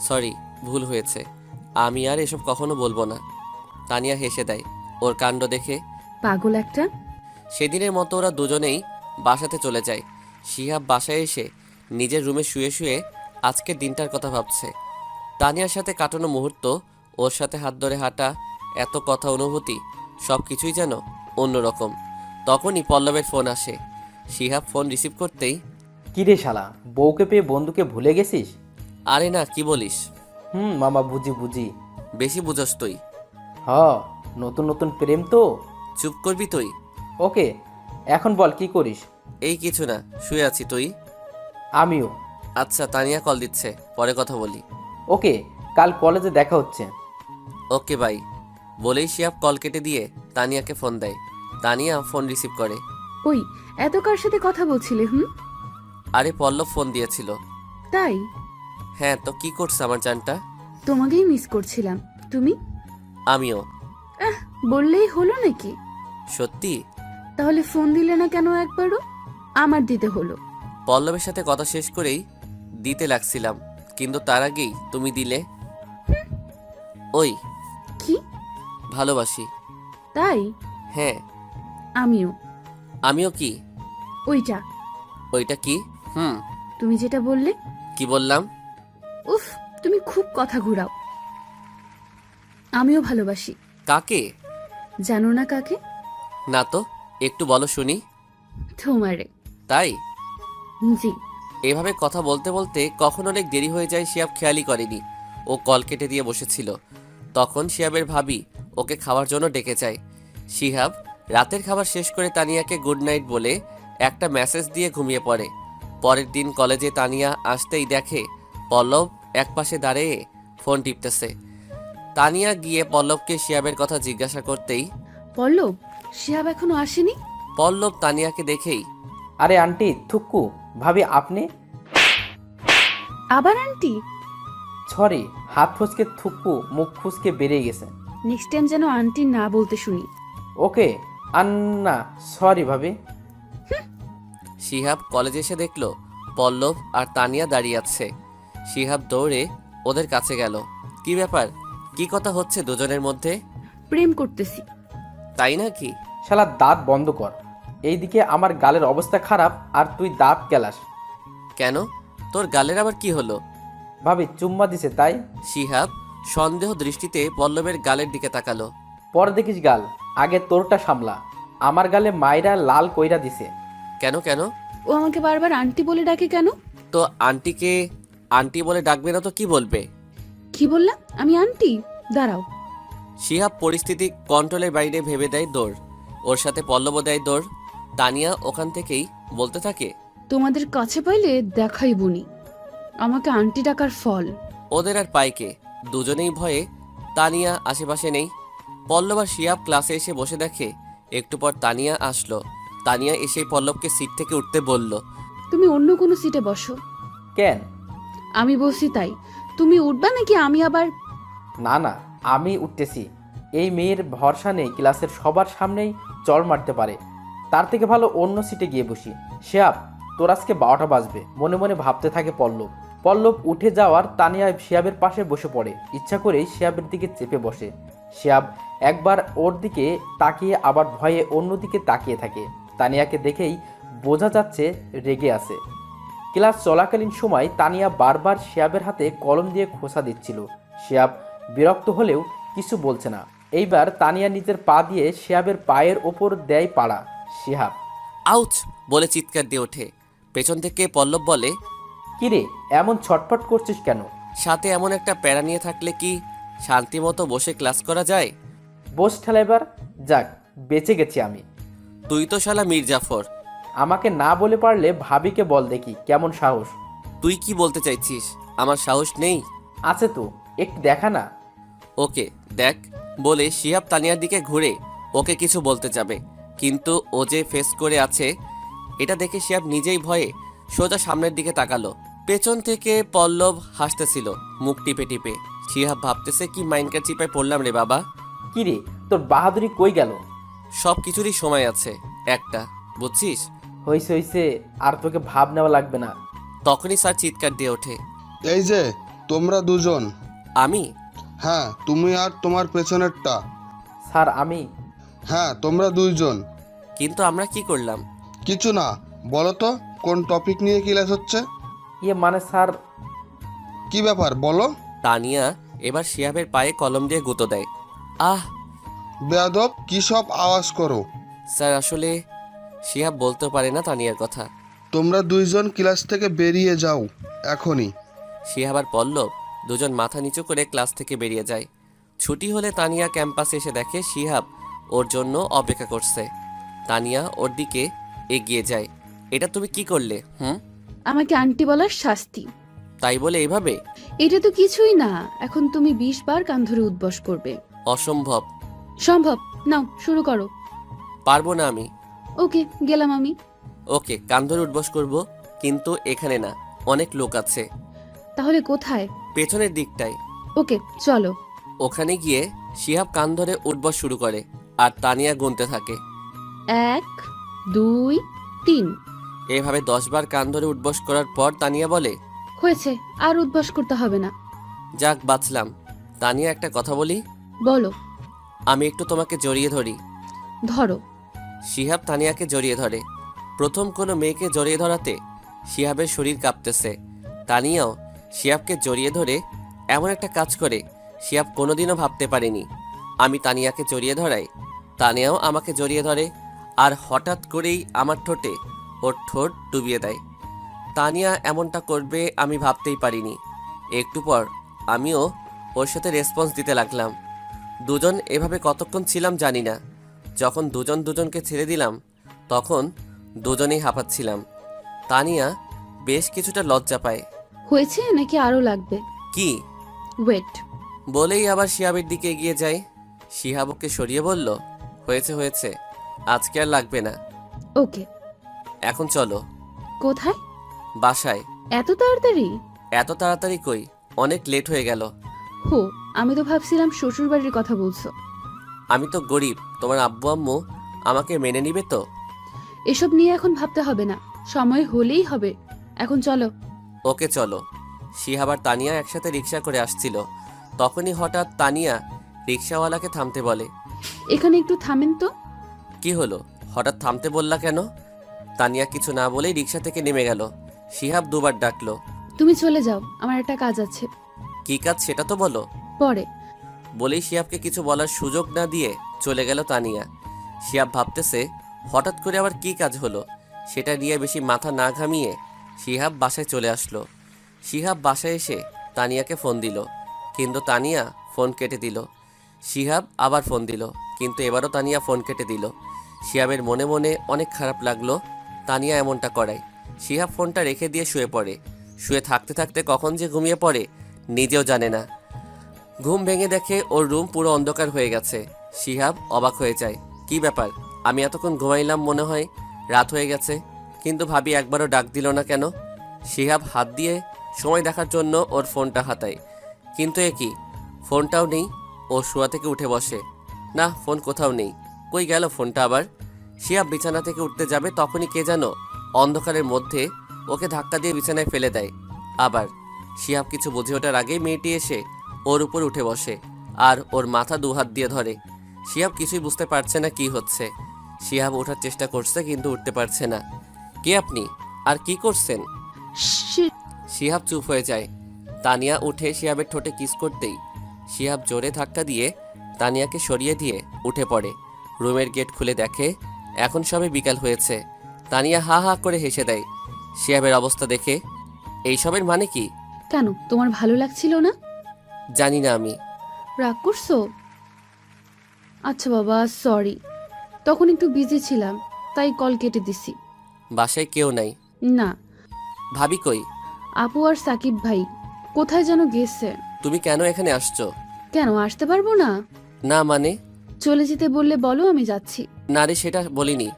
সরি, ভুল হয়েছে, আমি আর এসব কখনো বলবো না। তানিয়া হেসে দেয় ওর কাণ্ড দেখে। পাগল একটা। সেদিনের মতো ওরা দুজনেই বাসাতে চলে যায়। শিহাব বাসায় এসে নিজের রুমে শুয়ে শুয়ে আজকের দিনটার কথা ভাবছে। তানিয়ার সাথে কাটানো মুহূর্ত, ওর সাথে হাত ধরে হাঁটা, এত কথা, অনুভূতি, সব কিছুই যেন অন্যরকম। তখনই পল্লবের ফোন আসে। শিহাব ফোন রিসিভ করতেই, কি রে শালা, বউকে পেয়ে বন্ধুকে ভুলে গেছিস? আরে না, কি বলিস? মামা, বুঝি বুঝি। বেশি বুঝস তুই। হ, নতুন নতুন প্রেম তো। চুপ করবি তুই? ওকে, এখন বল কি করিস? এই কিছু না, শুয়ে আছি। তুই? আমিও। আচ্ছা, তানিয়া কল দিচ্ছে, পরে কথা বলি। ওকে, কাল কলেজে দেখা হচ্ছে। ওকে বাই বলেই শিহাব কল কেটে দিয়ে তানিয়াকে ফোন দেয়। তানিয়া ফোন রিসিভ করে। ওই, এত কার সাথে কথা বলছিলে? আরে পল্লব ফোন দিয়েছিল। তাই? হ্যাঁ, তো কি করছে আমার জানটা? তোমাকেই মিস করছিলাম। তুমি? আমিও। বললেই হলো নাকি? সত্যি? তাহলে ফোন দিলে না কেন একবারও? আমার দিতে হলো। পল্লবের সাথে কথা শেষ করেই দিতে লাগছিলাম, কিন্তু তার আগেই তুমি দিলে। ওই, কি? ভালোবাসি। তাই? হ্যাঁ। আমিও। আমিও কি? ওইটা। ওইটা কি? তুমি যেটা বললে। কি বললাম? উফ, তুমি খুব কথা ঘুরাও। আমিও ভালোবাসি। কাকে? জানো না কাকে? না তো, একটু বলো শুনি। তোমারে। তাই? জি। এভাবে কথা বলতে বলতে কখন অনেক দেরি হয়ে যায় শিহাব খেয়ালই করেনি। ও কল কেটে দিয়ে বসেছিল। তখন শিহাবের ভাবি ওকে খাওয়ার জন্য ডেকে যায়। শিহাব রাতের খাবার শেষ করে তানিয়াকে গুড নাইট বলে একটা মেসেজ দিয়ে ঘুমিয়ে পড়ে। পরের দিন কলেজে তানিয়া আসতেই দেখে পল্লব একপাশে দাঁড়িয়ে ফোন টিপতেছে। তানিয়া গিয়ে পল্লবকে শিহাবের কথা জিজ্ঞাসা করতেই পল্লব, শিহাব এখনো আসেনি? পল্লব তানিয়াকে দেখেই, আরে আন্টি, থুক্কু, ভাবি আপনি? আবার আন্টি? সরি, হাত ফসকে থুক্কু, মুখ ফুসকে বেরিয়ে গেছে। নেক্সট টাইম যেন আন্টি না বলতে শুনি। ওকে আন্না, সরি ভাবি। শিহাব কলেজে এসে দেখলো পল্লব আর তানিয়া দাঁড়িয়ে আছে। শিহাব দৌড়ে ওদের কাছে গেল। কি ব্যাপার, কি কথা হচ্ছে দুজনের মধ্যে? প্রেম করতেছি। তাই নাকি? শালা দাঁত বন্ধ কর। এইদিকে আমার গালের অবস্থা খারাপ আর তুই দাঁত কেলাস। কেন, তোর গালের আবার কি হলো? ভাবি চুম্মা দিছে তাই। শিহাব সন্দেহ দৃষ্টিতে পল্লবের গালের দিকে তাকালো। পরে দেখিস গাল, আগে তোরটা সামলা। আমার গালে মাইরা লাল কইরা দিছে। কেন কেন? ও আমাকে বারবার আন্টি বলে ডাকে কেন? তো আন্টিকে আন্টি বলে ডাকবে না তো কি বলবে? কি বললাম আমি আন্টি? দাঁড়াও। শিহাব পরিস্থিতি কন্ট্রোলের বাইরে ভেবে দেয় দৌড়। ওর সাথে পল্লবও দেয় দৌড়। তানিয়া ওখান থেকেই বলতে থাকে, তোমাদের কাছে পাইলে দেখাই বুনি আমাকে আন্টি ডাকার ফল। ওদের আর পাইকে, দুজনেই ভয়ে। তানিয়া আশেপাশে নেই। পল্লব আর শিহাব ক্লাসে এসে বসে দেখে একটু পর তানিয়া আসলো। তানিয়া এসে পল্লবকে সিট থেকে উঠতে বলল। তুমি অন্য কোনো সিটে বসো। কেন? আমি বলছি তাই। তুমি উঠবা নাকি আমি আবার? না না, আমি উঠতেছি। এই মেয়ের ভরসা নেই, ক্লাসের সবার সামনেই চড় মারতে পারে। তার থেকে ভালো অন্য সিটে গিয়ে বসি। শিহাব, তোর আজকে 12টা বাজবে, মনে মনে ভাবতে থাকে পল্লব। পল্লব উঠে যাওয়ার তানিয়া শিহাবের পাশে বসে পড়ে। ইচ্ছা করেই শিহাবের দিকে চেপে বসে। শিহাব একবার ওর দিকে তাকিয়ে আবার ভয়ে অন্যদিকে তাকিয়ে থাকে। তানিয়াকে দেখেই বোঝা যাচ্ছে রেগে আছে। ক্লাস চলাকালীন সময় তানিয়া বারবার শিহাবের হাতে কলম দিয়ে খোঁচা দিচ্ছিল। শিহাব বিরক্ত হলেও কিছু বলছে না। এইবার তানিয়া নিজের পা দিয়ে শিহাবের পায়ের ওপর দেয় পাড়া। শিহাব আউচ বলে চিৎকার দিয়ে ওঠে। পেছন থেকে পল্লব বলে, কিরে এমন ছটফট করছিস কেন? সাথে এমন একটা প্যারা নিয়ে থাকলে কি শান্তিমতো বসে ক্লাস করা যায়? বস ঠেলাইবার, যাক বেঁচে গেছি আমি। তুই তো শালা মির্জাফর। আমাকে না বলে পারলে ভাবিকে বল দেখি কেমন সাহস। তুই কি বলতে চাইছিস? আমার সাহস নেই? আছে তো, একটু দেখা না। ওকে দেখ। বলে শিহাব তানিয়ার দিকে ঘুরে ওকে কিছু বলতে যাবে, কিন্তু ও যে ফেস করে আছে এটা দেখে শিহাব নিজেই ভয়ে সোজা সামনের দিকে তাকালো। পেছন থেকে পল্লব হাসতেছিল মুখ টিপে টিপে। শিহাব ভাবতেছে, কি মাইন্ডকার চিপায় পড়লাম রে বাবা। কিরে তোর বাহাদুরি কই গেল? সব কিছুরই সময় আছে একটা, বুঝছিস? হইছে হইছে, আর তোকে ভাব নেওয়া লাগবে না। তখনই স্যার চিৎকার দিয়ে ওঠে, এই যে তোমরা দুজন। আমি? হ্যাঁ তুমি আর তোমার পেছনেরটা। স্যার আমি? হ্যাঁ তোমরা দুইজন। কিন্তু আমরা কি করলাম? কিছু না, বলো তো কোন টপিক নিয়ে ক্লাস হচ্ছে? মানে স্যার। কি ব্যাপার বলো? তানিয়া এবার শিহাবের পায়ে কলম দিয়ে গুঁতো দেয়। আহ! বেয়াদব, কি সব আওয়াজ করো? স্যার আসলে শিহাব বলতে পারে না তানিয়ার কথা। তোমরা দুইজন ক্লাস থেকে বেরিয়ে যাও এখনই। শিহাব আর পল্লব দুজন মাথা নিচু করে ক্লাস থেকে বেরিয়ে যায়। ছুটি হলে তানিয়া ক্যাম্পাসে এসে দেখে শিহাব ওর জন্য অপেক্ষা করছে। তানিয়া ওর দিকে এগিয়ে যায়। এটা তুমি কি করলে? আমাকে আন্টি বলার শাস্তি। তাই বলে এভাবে? এটা তো কিছুই না, এখন তুমি 20 বার কান ধরে উদ্বস করবে। অসম্ভব। সম্ভব। নাও শুরু করো। পারবো না আমি। ওকে গেলাম আমি। ওকে, কান ধরে উঠবস করবো, কিন্তু এখানে না, অনেক লোক আছে। তাহলে কোথায়? পেছনের দিকটায়। ওকে চলো। ওখানে গিয়ে শিহাব কান ধরে উঠবস শুরু করে আর তানিয়া গুনতে থাকে। 1 2 3। এভাবে 10 বার কান ধরে উঠবস করার পর তানিয়া বলে, হয়েছে, আর উদ্বাস করতে হবে না। যাক বাঁচলাম। তানিয়া একটা কথা বলি? বলো। আমি একটু তোমাকে জড়িয়ে ধরি। ধরো। শিহাব তানিয়াকে জড়িয়ে ধরে। প্রথম কোনো মেয়েকে জড়িয়ে ধরাতে শিহাবের শরীর কাঁপতেছে। তানিয়াও শিহাবকে জড়িয়ে ধরে এমন একটা কাজ করে শিহাব কোনোদিনও ভাবতে পারেনি। আমি তানিয়াকে জড়িয়ে ধরাই, তানিয়াও আমাকে জড়িয়ে ধরে, আর হঠাৎ করেই আমার ঠোঁটে ওর ঠোঁট ডুবিয়ে দেয়। তানিয়া এমনটা করবে আমি ভাবতেই পারিনি। একটু পর আমিও ওর সাথে রেসপন্স দিতে লাগলাম। দুজন এভাবে কতক্ষণ ছিলাম জানি না। যখন দুজন দুজনকে ছেড়ে দিলাম তখন দুজনেই হাঁপাচ্ছিলাম। তানিয়া বেশ কিছুটা লজ্জা পায়। হয়েছে নাকি আরো লাগবে? কি? ওয়েট। বলেই আবার শিহাবের দিকে এগিয়ে যায়। শিহাব ওকে সরিয়ে বলল, হয়েছে হয়েছে, আজকে আর লাগবে না। ওকে। এখন চলো। কোথায়? বাসায়। এত তাড়াতাড়ি? এত তাড়াতাড়ি কই, অনেক লেট হয়ে গেল। হো, আমি তো ভাবছিলাম শ্বশুর বাড়ির কথা বলছো। আমি তো গরিব, তোমার আব্বু আম্মু আমাকে মেনে নিবে তো? এসব নিয়ে এখন ভাবতে হবে না, সময় হলেই হবে। এখন চলো। ওকে চলো। শিহাব আর তানিয়া একসাথে রিক্সা করে আসছিল। তখনই হঠাৎ তানিয়া রিক্সাওয়ালাকে থামতে বলে। এখানে একটু থামেন তো। কি হলো, হঠাৎ থামতে বললা কেন? তানিয়া কিছু না বলেই রিক্সা থেকে নেমে গেল। শিহাব দুবার ডাকলো। তুমি চলে যাও, আমার একটা কাজ আছে। কি কাজ সেটা তো বলো। পরে। বলেই শিহাবকে কিছু বলার সুযোগ না দিয়ে চলে গেল তানিয়া। শিহাব ভাবতেছে হঠাৎ করে আবার কি কাজ হলো, সেটা নিয়ে বেশি মাথা না ঘামিয়ে শিহাব বাসায় চলে আসলো। শিহাব বাসায় এসে তানিয়াকে ফোন দিল, কিন্তু তানিয়া ফোন কেটে দিল। শিহাব আবার ফোন দিল, কিন্তু এবারও তানিয়া ফোন কেটে দিল। শিহাবের মনে মনে অনেক খারাপ লাগলো তানিয়া এমনটা করায়। শিহাব ফোনটা রেখে দিয়ে শুয়ে পড়ে। শুয়ে থাকতে থাকতে কখন যে ঘুমিয়ে পড়ে নিজেও জানে না। ঘুম ভেঙে দেখে ওর রুম পুরো অন্ধকার হয়ে গেছে। শিহাব অবাক হয়ে যায়, কি ব্যাপার, আমি এতক্ষণ ঘুমাইলাম, মনে হয় রাত হয়ে গেছে, কিন্তু ভাবি একবারও ডাক দিল না কেন? শিহাব হাত দিয়ে সময় দেখার জন্য ওর ফোনটা হাতায়, কিন্তু এ কি, ফোনটাও নেই। ও শোয়া থেকে উঠে বসে, না ফোন কোথাও নেই। কই গেল ফোনটা আবার? শিহাব বিছানা থেকে উঠতে যাবে, তখনই কে যেন অন্ধকারের মধ্যে ওকে ধাক্কা দিয়ে বিছানায় ফেলে দেয়। আবার শিহাব কিছু বুঝে ওঠার আগেই মেয়েটি এসে ওর উপর উঠে বসে আর ওর মাথা দুহাত দিয়ে ধরে। শিহাব কিছুই বুঝতে পারছে না কি হচ্ছে। শিহাব ওঠার চেষ্টা করছে কিন্তু উঠতে পারছে না। কে আপনি, আর কি করছেন? শিট। শিহাব চুপ হয়ে যায়। তানিয়া উঠে শিহাবের ঠোঁটে কিস করতেই শিহাব জোরে ধাক্কা দিয়ে তানিয়াকে সরিয়ে দিয়ে উঠে পড়ে। রুমের গেট খুলে দেখে এখন সবে বিকাল হয়েছে। তানিয়া হা হা করে হেসে দেয়। শিহাবের অবস্থা দেখে। এইসবের মানে কি? কেন, তোমার ভালো লাগছিল না? জানি না আমি। রাগ করছো? আচ্ছা বাবা, সরি, তখন একটু বিজি ছিলাম, তাই কল কেটে দিছি। বাসায় কেউ নাই? না, ভাবি কই? আপু আর সাকিব ভাই কোথায় যেন গেছে। তুমি কেন এখানে আসছো? কেন, আসতে পারবো না? না মানে? চলে যেতে বললে বলো, আমি যাচ্ছি। না রে, সেটা বলিনি।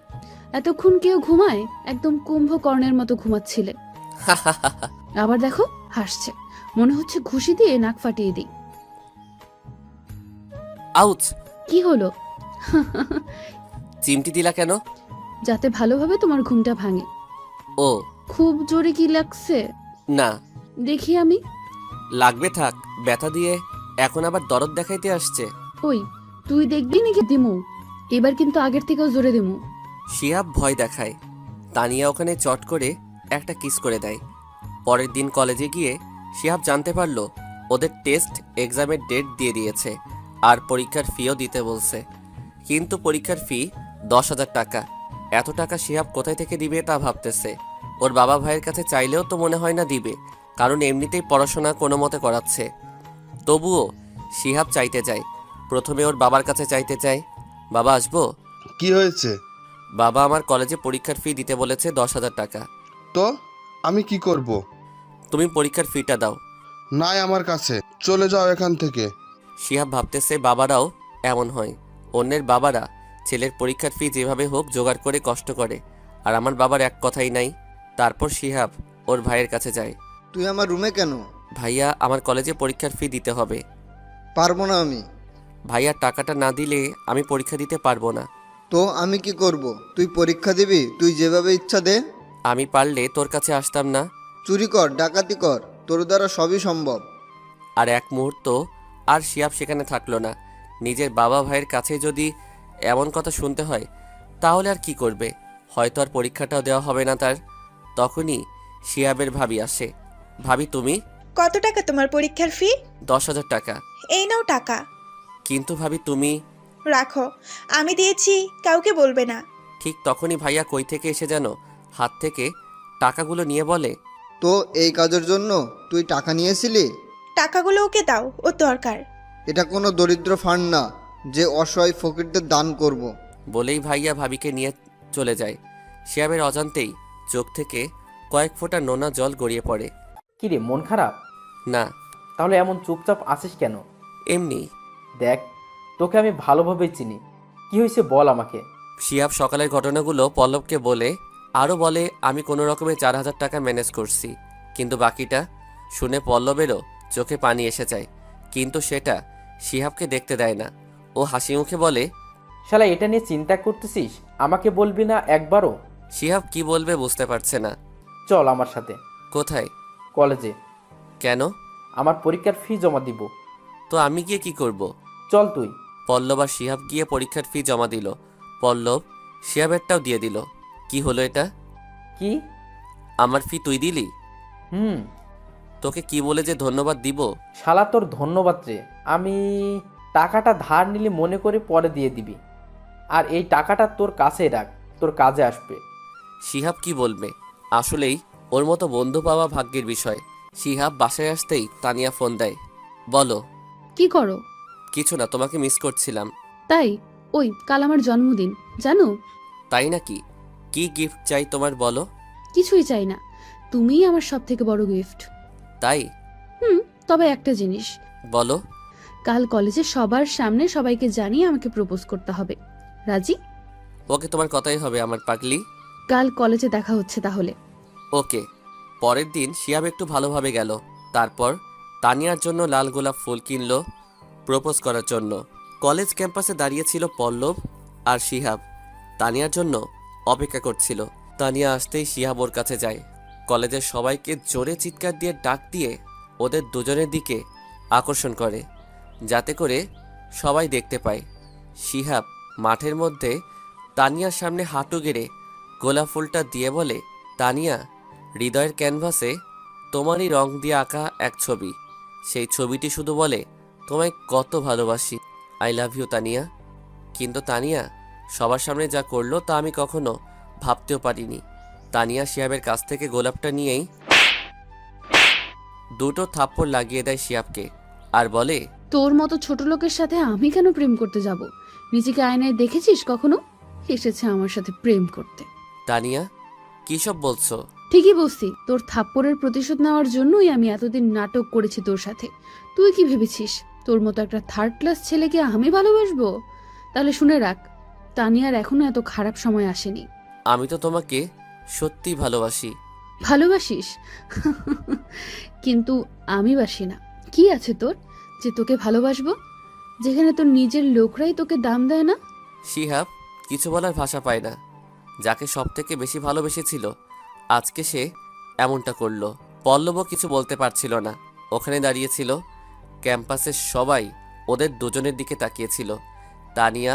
এতক্ষণ কেউ ঘুমায়? একদম কুম্ভকর্ণের মতো ঘুমাচ্ছিলে। আবার দেখো হাসছে, মনে হচ্ছে ঘুষি দিয়ে নাক ফাটিয়ে দিই। আউচ! কি হলো? চিমটি দিলা কেন? যাতে ভালোভাবে তোমার ঘুমটা ভাঙে। ও খুব জোরে কি লাগছে? না, দেখি আমি। লাগবে থাক। ব্যথা দিয়ে এখন আবার দরদ দেখাইতে আসছে। ওই, তুই দেখবি নাকি দিমু? এবার কিন্তু আগের থেকেও জোরে দিমু। শিহাব ভয় দেখায়। তানিয়া ওখানে চট করে একটা কিস করে দেয়। পরের দিন কলেজে গিয়ে শিহাব জানতে পারলো ওদের টেস্ট এক্সামের ডেট দিয়ে দিয়েছে আর পরীক্ষার ফিও দিতে বলছে। কিন্তু পরীক্ষার ফি 10,000 টাকা। এত টাকা শিহাব কোথায় থেকে দিবে তা ভাবতেছে। ওর বাবা ভাইয়ের কাছে চাইলেও তো মনে হয় না দিবে, কারণ এমনিতেই পড়াশোনা কোনো মতে করাচ্ছে। তবুও শিহাব চাইতে যায়। প্রথমে ওর বাবার কাছে চাইতে চায়, বাবা আসবো? কি হয়েছে? বাবা আমার কলেজে পরীক্ষার ফি দিতে বলেছে 10,000 টাকা। তো আমি কি করব? তুমি পরীক্ষার ফিটা দাও। নাই আমার কাছে, চলে যাও এখান থেকে। শিহাব ভাবতেছে বাবারাও এমন হয়। অন্যের বাবারা ছেলের পরীক্ষার ফি যেভাবে হোক জোগাড় করে কষ্ট করে, আর আমার বাবার এক কথাই নাই। তারপর শিহাব ওর ভাইয়ের কাছে যায়। তুই আমার রুমে কেন? ভাইয়া, আমার কলেজে পরীক্ষার ফি দিতে হবে। পারবো না আমি। ভাইয়া, টাকাটা না দিলে আমি পরীক্ষা দিতে পারবো না। তো আমি কি করব? তুই পরীক্ষা দিবি, তুই যেভাবে ইচ্ছা দে। আমি পারলে তোর কাছে আসতাম না। চুরি কর, ডাকাতি কর, তোর দ্বারা সবই সম্ভব। আর এক মুহূর্ত আর শিহাব সেখানে থাকলো না। নিজের বাবা ভাইয়ের কাছে যদি এমন কথা শুনতে হয় তাহলে আর কি করবে? হয়তো আর পরীক্ষাটাও দেওয়া হবে না তার। তখনই শিহাবের ভাবি আসে। ভাবি তুমি? কত টাকা তোমার পরীক্ষার ফি? 10,000 টাকা। এই নাও টাকা। কিন্তু ভাবি তুমি? রাখো, আমি দিয়েছি, কাউকে বলবে না। ঠিক তখনই ভাইয়া কই থেকে এসে যেন হাত থেকে টাকাগুলো নিয়ে বলে, তো এই কাজের জন্য তুই টাকা নিয়েছিলি? টাকাগুলো ওকে দাও, ওর দরকার। এটা কোনো দরিদ্র ফান্ড না যে অসহায় ফকিরদের দান করব। বলেই ভাইয়া ভাবিকে নিয়ে চলে যায়। শিহাবের অজান্তেই চোখ থেকে কয়েক ফোঁটা নোনা জল গড়িয়ে পড়ে। কিরে, মন খারাপ? না, তাহলে এমন চুপচাপ আছিস কেন? এমনি। দেখ, তোকে আমি ভালোভাবেই চিনি। কি হয়েছে বল আমাকে। শিহাব সকালের ঘটনাগুলো পল্লবকে বলে, আরও বলে আমি কোনো রকমে 4,000 টাকা ম্যানেজ করছি। কিন্তু বাকিটা শুনে পল্লবেরও চোখে পানি এসে যায়। কিন্তু সেটা শিহাবকে দেখতে দেয় না। ও হাসি মুখে বলে, শালা, এটা নিয়ে চিন্তা করতেছিস? আমাকে বলবি না একবারও? শিহাব কি বলবে বুঝতে পারছে না। চল আমার সাথে। কোথায়? কলেজে। কেন? আমার পরীক্ষার ফি জমা দিব। তো আমি গিয়ে কি করব? চল তুই। পল্লব আর শিহাব গিয়ে পরীক্ষার ফি জমা দিল। পল্লব শিহাবেরটাও দিয়ে দিল। কি হলো এটা? কি? আমার ফি তুই দিলি? হুম। তোকে কি বলে যে ধন্যবাদ দিব? শালা, তোর ধন্যবাদ রে। আমি টাকাটা ধার নিলে মনে করে পরে দিয়ে দিবি। আর এই টাকাটা তোর কাছেই রাখ, তোর কাজে আসবে। শিহাব কি বলবে? আসলেই ওর মতো বন্ধু পাওয়া ভাগ্যের বিষয়। শিহাব বাসায় আসতেই তানিয়া ফোন দেয়। বলো। কি করো? কিছু না, তোমাকে মিস করছিলাম। তাই? ওই, কাল আমার জন্মদিন, জানো? তাই নাকি? কি গিফট চাই তোমার বলো? কিছুই চাই না, তুমিই আমার সব থেকে বড় গিফট। তাই? তবে একটা জিনিস। বলো। কাল কলেজে সবার সামনে সবাইকে জানিয়ে আমাকে প্রপোজ করতে হবে। রাজি? ওকে, তোমার কথাই হবে আমার পাগলি। কাল কলেজে দেখা হচ্ছে তাহলে। ওকে। পরের দিন শিহাব একটু ভালোভাবে গেল। তারপর তানিয়ার জন্য লাল গোলাপ ফুল কিনলো প্রপোজ করার জন্য। কলেজ ক্যাম্পাসে দাঁড়িয়েছিল পল্লব আর শিহাব তানিয়ার জন্য অপেক্ষা করছিল। তানিয়া আসতেই শিহাব ওর কাছে যায়। কলেজের সবাইকে জোরে চিৎকার দিয়ে ডাক দিয়ে ওদের দুজনের দিকে আকর্ষণ করে, যাতে করে সবাই দেখতে পায়। শিহাব মাঠের মধ্যে তানিয়ার সামনে হাঁটু গেড়ে গোলাপ ফুলটা দিয়ে বলে, তানিয়া, হৃদয়ের ক্যানভাসে তোমারই রং দিয়ে আঁকা এক ছবি। সেই ছবিটি শুধু বলে তোমায় কত ভালোবাসি, আই লাভ ইউ তানিয়া। কিন্তু তানিয়া সবার সামনে যা করলো তা আমি কখনো ভাবতেও পারিনি। তানিয়া শিহাবের কাছ থেকে গোলাপটা নিয়েই দুটো থাপ্পড় লাগিয়ে দেয় শিহাবকে আর বলে, তোর মতো ছোট লোকের সাথে আমি কেন প্রেম করতে যাব? নিজেকে আয়নায় দেখেছিস কখনো? এসেছে আমার সাথে প্রেম করতে। তানিয়া কী সব বলছো? ঠিকই বলছি, তোর থাপ্পড়ের প্রতিশোধ নেওয়ার জন্যই আমি এতদিন নাটক করেছি তোর সাথে। তুই কি ভেবেছিস তোর মতো একটা থার্ড ক্লাস ছেলেকে আমি ভালোবাসবো? তাহলে শুনে রাখ, তানিয়ার এখনো এত খারাপ সময় আসেনি। আমি তো তোমাকে সত্যি ভালোবাসি। ভালোবাসিস? কিন্তু আমি বাসি না। কি আছে তোর যে তোকে ভালোবাসবো, যেখানে তোর নিজের লোকরাই তোকে দাম দেয় না? শিহাব কিছু বলার ভাষা পায় না। যাকে সব থেকে বেশি ভালোবেসেছিল আজকে সে এমনটা করলো। পল্লবও কিছু বলতে পারছিল না। ওখানে দাঁড়িয়েছিল। ক্যাম্পাসের সবাই ওদের দুজনের দিকে তাকিয়েছিল। তানিয়া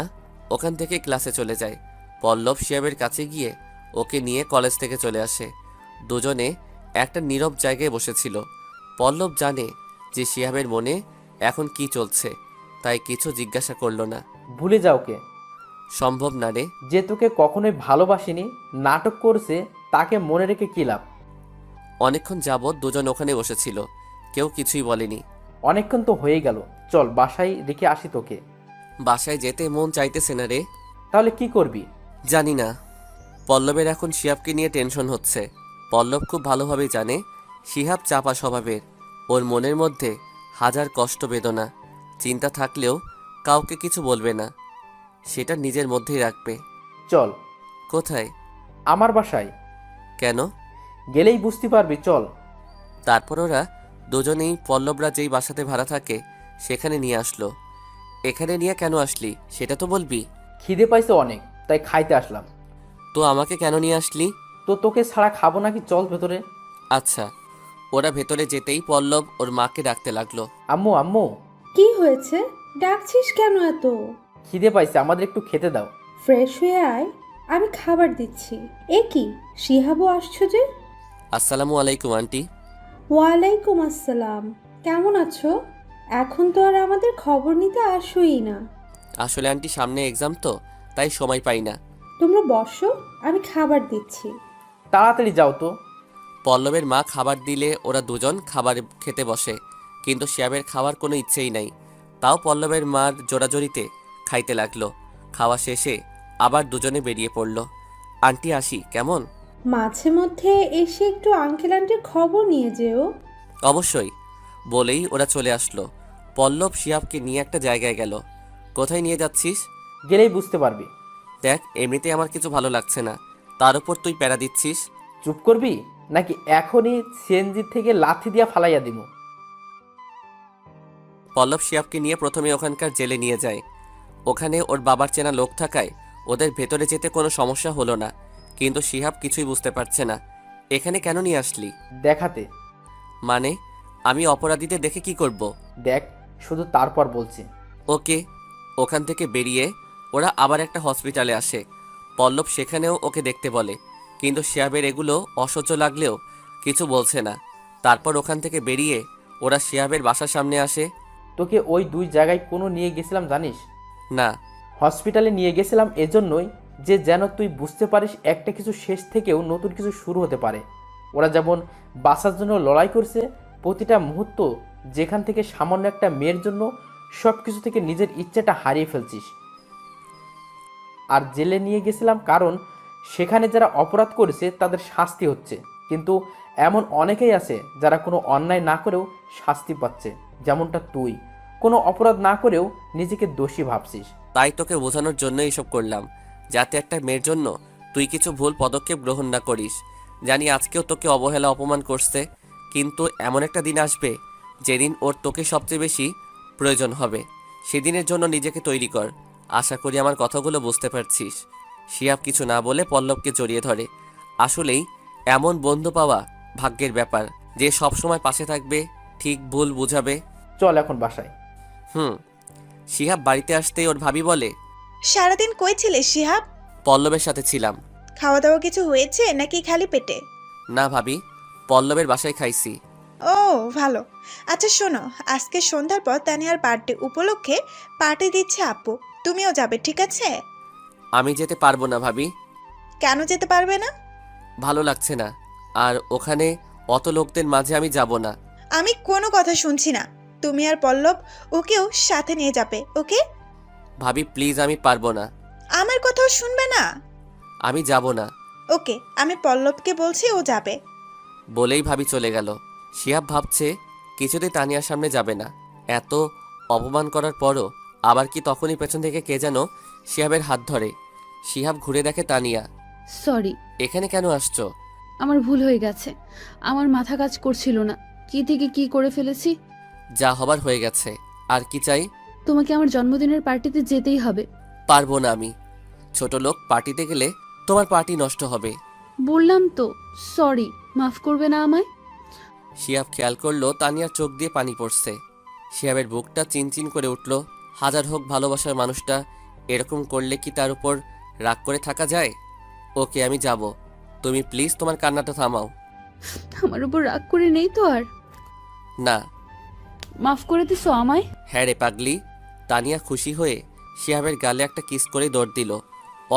ওখান থেকে ক্লাসে চলে যায়। পল্লব শিহাবের কাছে গিয়ে ওকে নিয়ে কলেজ থেকে চলে আসে। দুজনে একটা নীরব জায়গায় বসেছিল। পল্লব জানে যে শিহাবের মনে এখন কি চলছে, তাই কিছু জিজ্ঞাসা করলো না। ভুলে যাও কে? সম্ভব না রে। যে তোকে কখনোই ভালোবাসিনি, নাটক করছে, তাকে মনে রেখে কী লাভ? অনেকক্ষণ যাবৎ দুজন ওখানে বসেছিল, কেউ কিছুই বলেনি। অনেকক্ষণ তো হয়ে গেল, চল বাসায় রেখে আসি তোকে। বাসায় যেতে মন চাইতেছে না রে। তাহলে কি করবি? জানি না। পল্লবের এখন শিহাবকে নিয়ে টেনশন হচ্ছে। পল্লব খুব ভালোভাবেই জানে শিহাব চাপা স্বভাবের। ওর মনের মধ্যে হাজার কষ্ট বেদনা চিন্তা থাকলেও কাউকে কিছু বলবে না, সেটা নিজের মধ্যেই রাখবে। চল। কোথায়? আমার বাসায়। কেন? গেলেই বুঝতে পারবি, চল। তারপর ওরা দুজনেই পল্লবরা যেই বাসাতে ভাড়া থাকে সেখানে নিয়ে আসলো। এখানে নিয়ে কেন আসলি সেটা তো বলবি। খিদে পাইছে অনেক, তাই খাইতে আসলাম। তো আমাকে কেন নিয়ে আসলি? তো তোকে ছাড়া খাবো নাকি, চল ভেতরে। আচ্ছা। ওরা ভেতরে যেতেই পল্লব ওর মাকে ডাকতে লাগলো। আম্মু আম্মু, কি হয়েছে? ডাকছিস কেন এত? খিদে পাইছে, আমাদের একটু খেতে দাও। ফ্রেশ হয়ে আয়, আমি খাবার দিচ্ছি। এ কি, শিহাবও আসছো যে? আসসালামু আলাইকুম আন্টি। ওয়ালাইকুম আসসালাম। কেমন আছো? এখন তো আর আমাদের খবর নিতে আসোই না। আসলে আন্টি সামনে এক্সাম তো, তাই সময় পাই না। তোমরা বসো, আমি খাবার দিচ্ছি। তাড়াতাড়ি যাও তো। পল্লবের মা খাবার দিলে ওরা দুজন খাবার খেতে বসে, কিন্তু শিয়াবের খাওয়ার কোনো ইচ্ছেই নাই। তাও পল্লবের মার জোরাজোরিতে খাইতে লাগলো। খাওয়া শেষে আবার দুজনে বেরিয়ে পড়ল। আন্টি আসি কেমন? মাঝে মধ্যে এসে একটু আঙ্কেল আন্টির খবর নিয়ে যেও। অবশ্যই, বলেই ওরা চলে আসলো। পল্লব শিয়াবকে নিয়ে একটা জায়গায় গেল। কোথায় নিয়ে যাচ্ছিস? গেলেই বুঝতে পারবি। দেখ, এমনিতেই আমার কিছু ভালো লাগছে না, তার উপর তুই প্যারা দিচ্ছিস। চুপ করবি নাকি এখনই সিএনজি থেকে লাথি দিয়া ফালাইয়া দিব? পল্লব শিয়াবকে নিয়ে প্রথমে ওখানকার জেলে নিয়ে যায়। ওখানে ওর বাবার চেনা লোক থাকায় ওদের ভেতরে যেতে কোনো সমস্যা হলো না। কিন্তু শিহাব কিছুই বুঝতে পারছে না। এখানে কেন নিয়ে আসলি? দেখাতে। মানে আমি অপরাধীদের দেখে কি করব? দেখ, শুধু তারপর বলছি। ওকে। ওখান থেকে বেরিয়ে ওরা আবার একটা হসপিটালে আসে। পল্লব সেখানেও ওকে দেখতে বলে, কিন্তু শিহাবের এগুলো অসহ্য লাগলেও কিছু বলছে না। তারপর ওখান থেকে বেরিয়ে ওরা শিহাবের বাসার সামনে আসে। তোকে ওই দুই জায়গায় কোনো নিয়ে গেছিলাম জানিস? না। হসপিটালে নিয়ে গেছিলাম এজন্যই যে যেন তুই বুঝতে পারিস একটা কিছু শেষ থেকেও নতুন কিছু শুরু হতে পারে। ওরা যেমন বাঁচার জন্য লড়াই করছে, প্রতিটা মুহূর্ত যেখান থেকে সামান্য একটা মেয়ের জন্য সব কিছু থেকে নিজের ইচ্ছাটা হারিয়ে ফেলছিস। আর জেলে নিয়ে গেছিলাম কারণ সেখানে যারা অপরাধ করেছে তাদের শাস্তি হচ্ছে, কিন্তু এমন অনেকেই আছে যারা কোনো অন্যায় না করেও শাস্তি পাচ্ছে, যেমনটা তুই কোনো অপরাধ না করেও নিজেকে দোষী ভাবছিস। তাই তোকে বোঝানোর জন্য এইসব করলাম, যাতে একটা মেয়ের জন্য তুই কিছু ভুল পদক্ষেপ গ্রহণ না করিস। জানি আজকেও তোকে অবহেলা অপমান করছে, কিন্তু এমন একটা দিন আসবে যেদিন ওর তোকে সবচেয়ে বেশি প্রয়োজন হবে। সেদিনের জন্য নিজেকে তৈরি কর। আশা করি আমার কথাগুলো বুঝতে পারছিস। শিয়াব কিছু না বলে পল্লবকে জড়িয়ে ধরে। আসলেই এমন বন্ধু পাওয়া ভাগ্যের ব্যাপার, যে সবসময় পাশে থাকবে, ঠিক ভুল বুঝাবে। চল এখন বাসায়। শিহাব বাড়িতে আসতেই ওর ভাবি বলে, সারাদিন কই ছিলে শিহাব? পল্লবের সাথে ছিলাম। খাওয়া দাওয়া কিছু হয়েছে নাকি খালি পেটে? না ভাবি, পল্লবের বাসায় খাইছি। ও ভালো। আচ্ছা শোনো, আজকে সন্ধ্যার পর তানিয়ার বার্থডে উপলক্ষে পার্টি দিচ্ছে আপু, তুমিও যাবে ঠিক আছে? আমি যেতে পারবো না ভাবি। কেন যেতে পারবে না? ভালো লাগছে না, আর ওখানে অত লোকদের মাঝে আমি যাব না। আমি কোনো কথা শুনছি না। তুমি আর পল্লব ওকেও সাথে নিয়ে যাবে, ওকে? ভাবি প্লিজ, আমি পারবো না। আমার কথাও শুনবে না? আমি যাব না ওকে, আমি পল্লবকে বলছি, ও যাবে। বলেই ভাবি চলে গেল। শিহাব ভাবছে কিছুতেই তানিয়ার সামনে যাবে না। এত অপমান করার পরও আবার কি তখনই পেছন থেকে কে যেন শিহাবের হাত ধরে। শিহাব ঘুরে দেখে তানিয়া। সরি, এখানে কেন আসছো? আমার ভুল হয়ে গেছে। আমার মাথা কাজ করছিল না, কি থেকে কি করে ফেলেছি। যা হবার হয়ে গেছে, আর কি চাই? তোমাকে আমার জন্মদিনের পার্টিতে যেতেই হবে। পারবো না আমি। ছোট লোক পার্টিতে গেলে তোমার পার্টি নষ্ট হবে। বললাম তো, সরি, মাফ করবে না আমায়? শিহাব খেয়াল করলো তানিয়ার চোখ দিয়ে পানি পড়ছে। শিহাবের বুকটা চিনচিন করে উঠল। হাজার হোক ভালোবাসার মানুষটা এরকম করলে কি তার উপর রাগ করে থাকা যায়? ওকে, আমি যাব। তুমি প্লিজ তোমার কান্নাটা থামাও। আমার উপর রাগ করে নেই তো আর? না। মাফ করে দিছো আমায়? হ্যাঁ রে পাগলি। তানিয়া খুশি হয়ে শিহাবের গালে একটা কিস করে দৌড় দিল।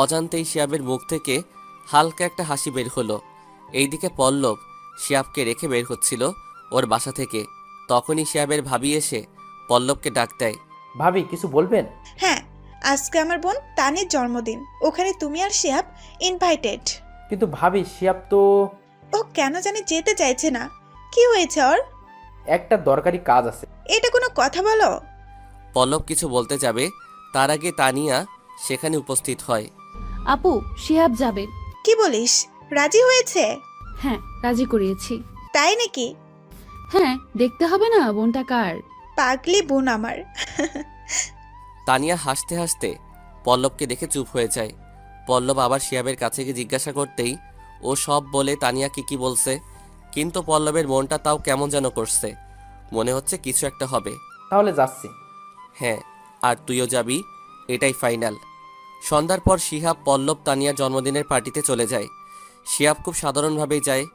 অজান্তেই শিহাবের মুখ থেকে হালকা একটা হাসি বের হলো। এইদিকে পল্লব শিহাবকে রেখে বের হচ্ছিল ওর বাসা থেকে। তখনই শিহাবের ভাবি এসে পল্লবকে ডাক দেয়। ভাবি কিছু বলবেন? হ্যাঁ, আজকে আমার বোন তানির জন্মদিন। ওখানে তুমি আর শিহাব ইনভাইটেড। কিন্তু ভাবি শিয়াব তো ও কেন জানি যেতে চাইছে না। কি হয়েছে ওর? একটা দরকারি কাজ আছে। এটা কোনো কথা বলো? পল্লব কিছু বলতে যাবে, তার আগে তানিয়া সেখানে উপস্থিত হয়। আপু, শিহাব যাবে। কি বলিস? রাজি হয়েছে? হ্যাঁ, রাজি করিয়েছি। তাই নাকি? হ্যাঁ, দেখতে হবে না বোনটা কার। পাগলি বোন আমার। তানিয়া হাসতে হাসতে পল্লবকে দেখে চুপ হয়ে যায়। পল্লব আবার শিহাবের কাছে গিয়ে জিজ্ঞাসা করতেই ও সব বলে তানিয়া কি বলছে, কিন্তু পল্লবের মনটা তাও কেমন যেন করছে। মনে হচ্ছে কিছু একটা হবে। তাহলে যাচ্ছি। হ্যাঁ, আর তুইও যাবি, এটাই ফাইনাল। সন্ধ্যার পর শিহাব পল্লব তানিয়ার জন্মদিনের পার্টিতে চলে যায়। শিহাব খুব সাধারণভাবেই যায়,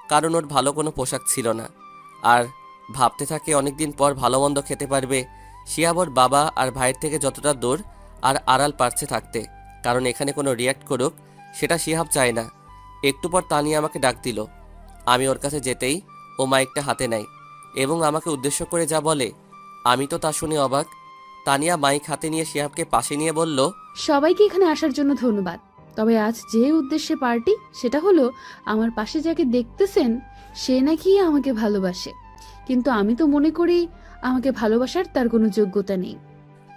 কারণ ওর ভালো কোনো পোশাক ছিল না। আর ভাবতে থাকে অনেকদিন পর ভালো মন্দ খেতে পারবে। শিহাব ওর বাবা আর ভাইয়ের থেকে যতটা দূর আর আড়াল পারছে থাকতে, কারণ এখানে কোনো রিয়্যাক্ট করুক সেটা শিহাব চায় না। একটু পর তানিয়া আমাকে ডাক দিল। আমি ওর কাছে যেতেই ও মাইকটা হাতে নেয় এবং আমাকে উদ্দেশ্য করে যা বলে, আমি তো তা শুনে অবাক। তানিয়া মাইক হাতে নিয়ে শিহাবকে পাশে নিয়ে বলল, সবাইকে এখানে আসার জন্য ধন্যবাদ। তবে আজ যে উদ্দেশ্যে পার্টি, সেটা হলো আমার পাশে যাকে দেখতেছেন সে নাকি আমাকে ভালোবাসে, কিন্তু আমি তো মনে করি আমাকে ভালোবাসার তার কোনো যোগ্যতা নেই।